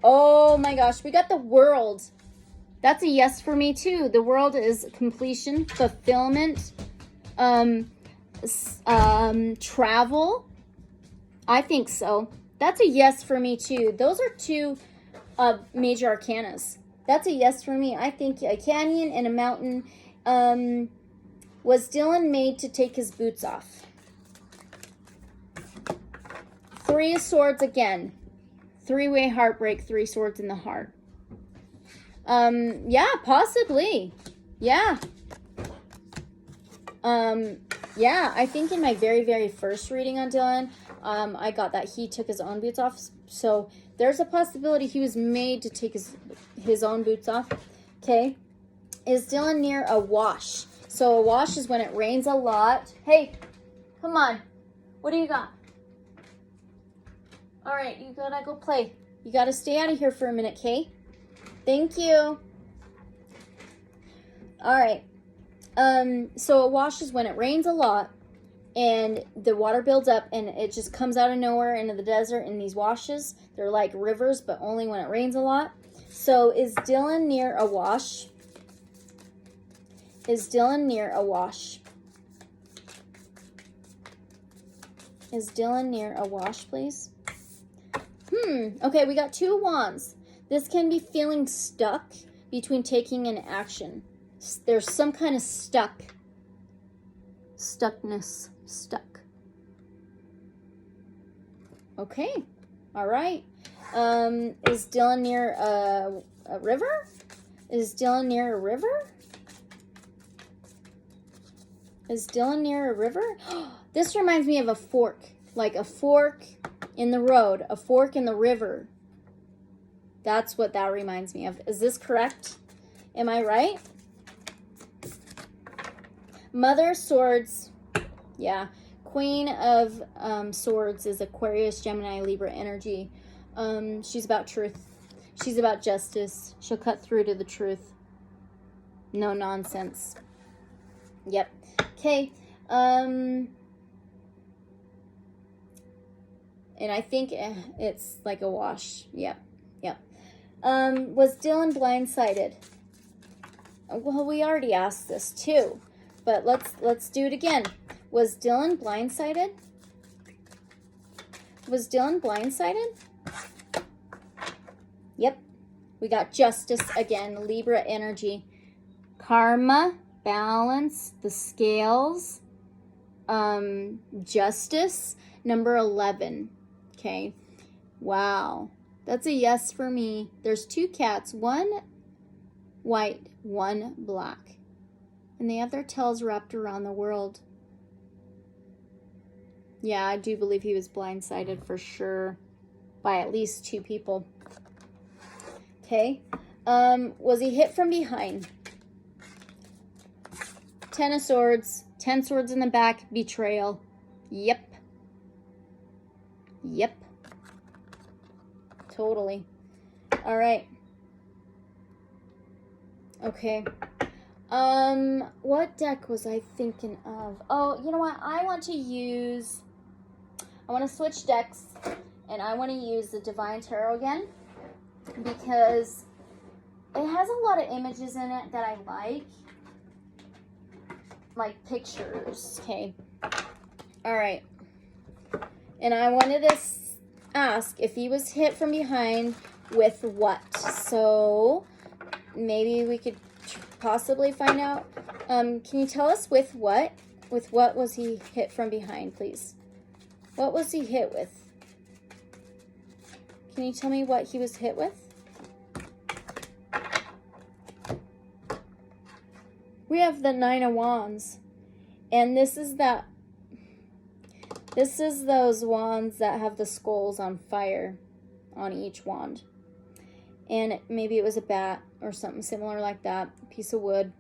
Oh my gosh, we got the world. That's a yes for me too. The world is completion, fulfillment, travel. I think so. That's a yes for me too. Those are two major arcanas. That's a yes for me. I think a canyon and a mountain. Was Dylan made to take his boots off? 3 of Swords again. 3-way heartbreak, 3 swords in the heart. Yeah, possibly. Yeah. Yeah, I think in my very, very first reading on Dylan, I got that he took his own boots off. So there's a possibility he was made to take his own boots off. Okay. Is Dylan near a wash? So a wash is when it rains a lot. Hey, come on. What do you got? All right, you gotta go play. You gotta stay out of here for a minute, Kay? Thank you. All right. So a wash is when it rains a lot and the water builds up and it just comes out of nowhere into the desert in these washes. They're like rivers, but only when it rains a lot. So is Dylan near a wash? Is Dylan near a wash? Is Dylan near a wash, please? Okay, we got 2 wands. This can be feeling stuck between taking an action. There's some kind of stuckness, stuck. Okay, all right. Is Dylan near a river? Is Dylan near a river? Is Dylan near a river? This reminds me of a fork, like a fork in the road, a fork in the river. That's what that reminds me of. Is this correct? Am I right? Mother Swords. Yeah. Queen of Swords is Aquarius, Gemini, Libra energy. She's about truth. She's about justice. She'll cut through to the truth. No nonsense. Yep. Okay. And I think it's like a wash. Yep. Yep. Was Dylan blindsided? Well, we already asked this too, but let's do it again. Was Dylan blindsided? Was Dylan blindsided? Yep. We got justice again. Libra energy. Karma, balance, the scales, justice, number 11. Okay. Wow. That's a yes for me. There's 2 cats, one white, one black. And they have their tails wrapped around the world. Yeah, I do believe he was blindsided for sure by at least 2 people. Okay. Was he hit from behind? 10 of Swords. 10 swords in the back. Betrayal. Yep. Yep. Totally. All right. Okay. What deck was I thinking of? Oh, you know what? I want to switch decks, and I want to use the Divine Tarot again, because it has a lot of images in it that I like pictures. Okay. All right. And I wanted to ask if he was hit from behind with what. So maybe we could possibly find out. Can you tell us with what? With what was he hit from behind, please? What was he hit with? Can you tell me what he was hit with? We have the 9 of Wands. And this is those wands that have the skulls on fire on each wand. And maybe it was a bat or something similar like that. A piece of wood.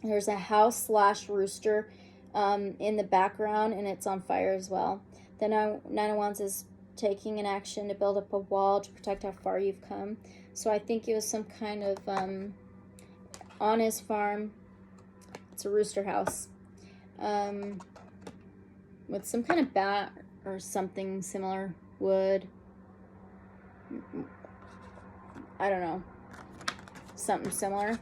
There's a house / rooster in the background, and it's on fire as well. The 9 of Wands is taking an action to build up a wall to protect how far you've come. So I think it was some kind of on his farm. It's a rooster house. With some kind of bat or something similar. Wood. I don't know. Something similar.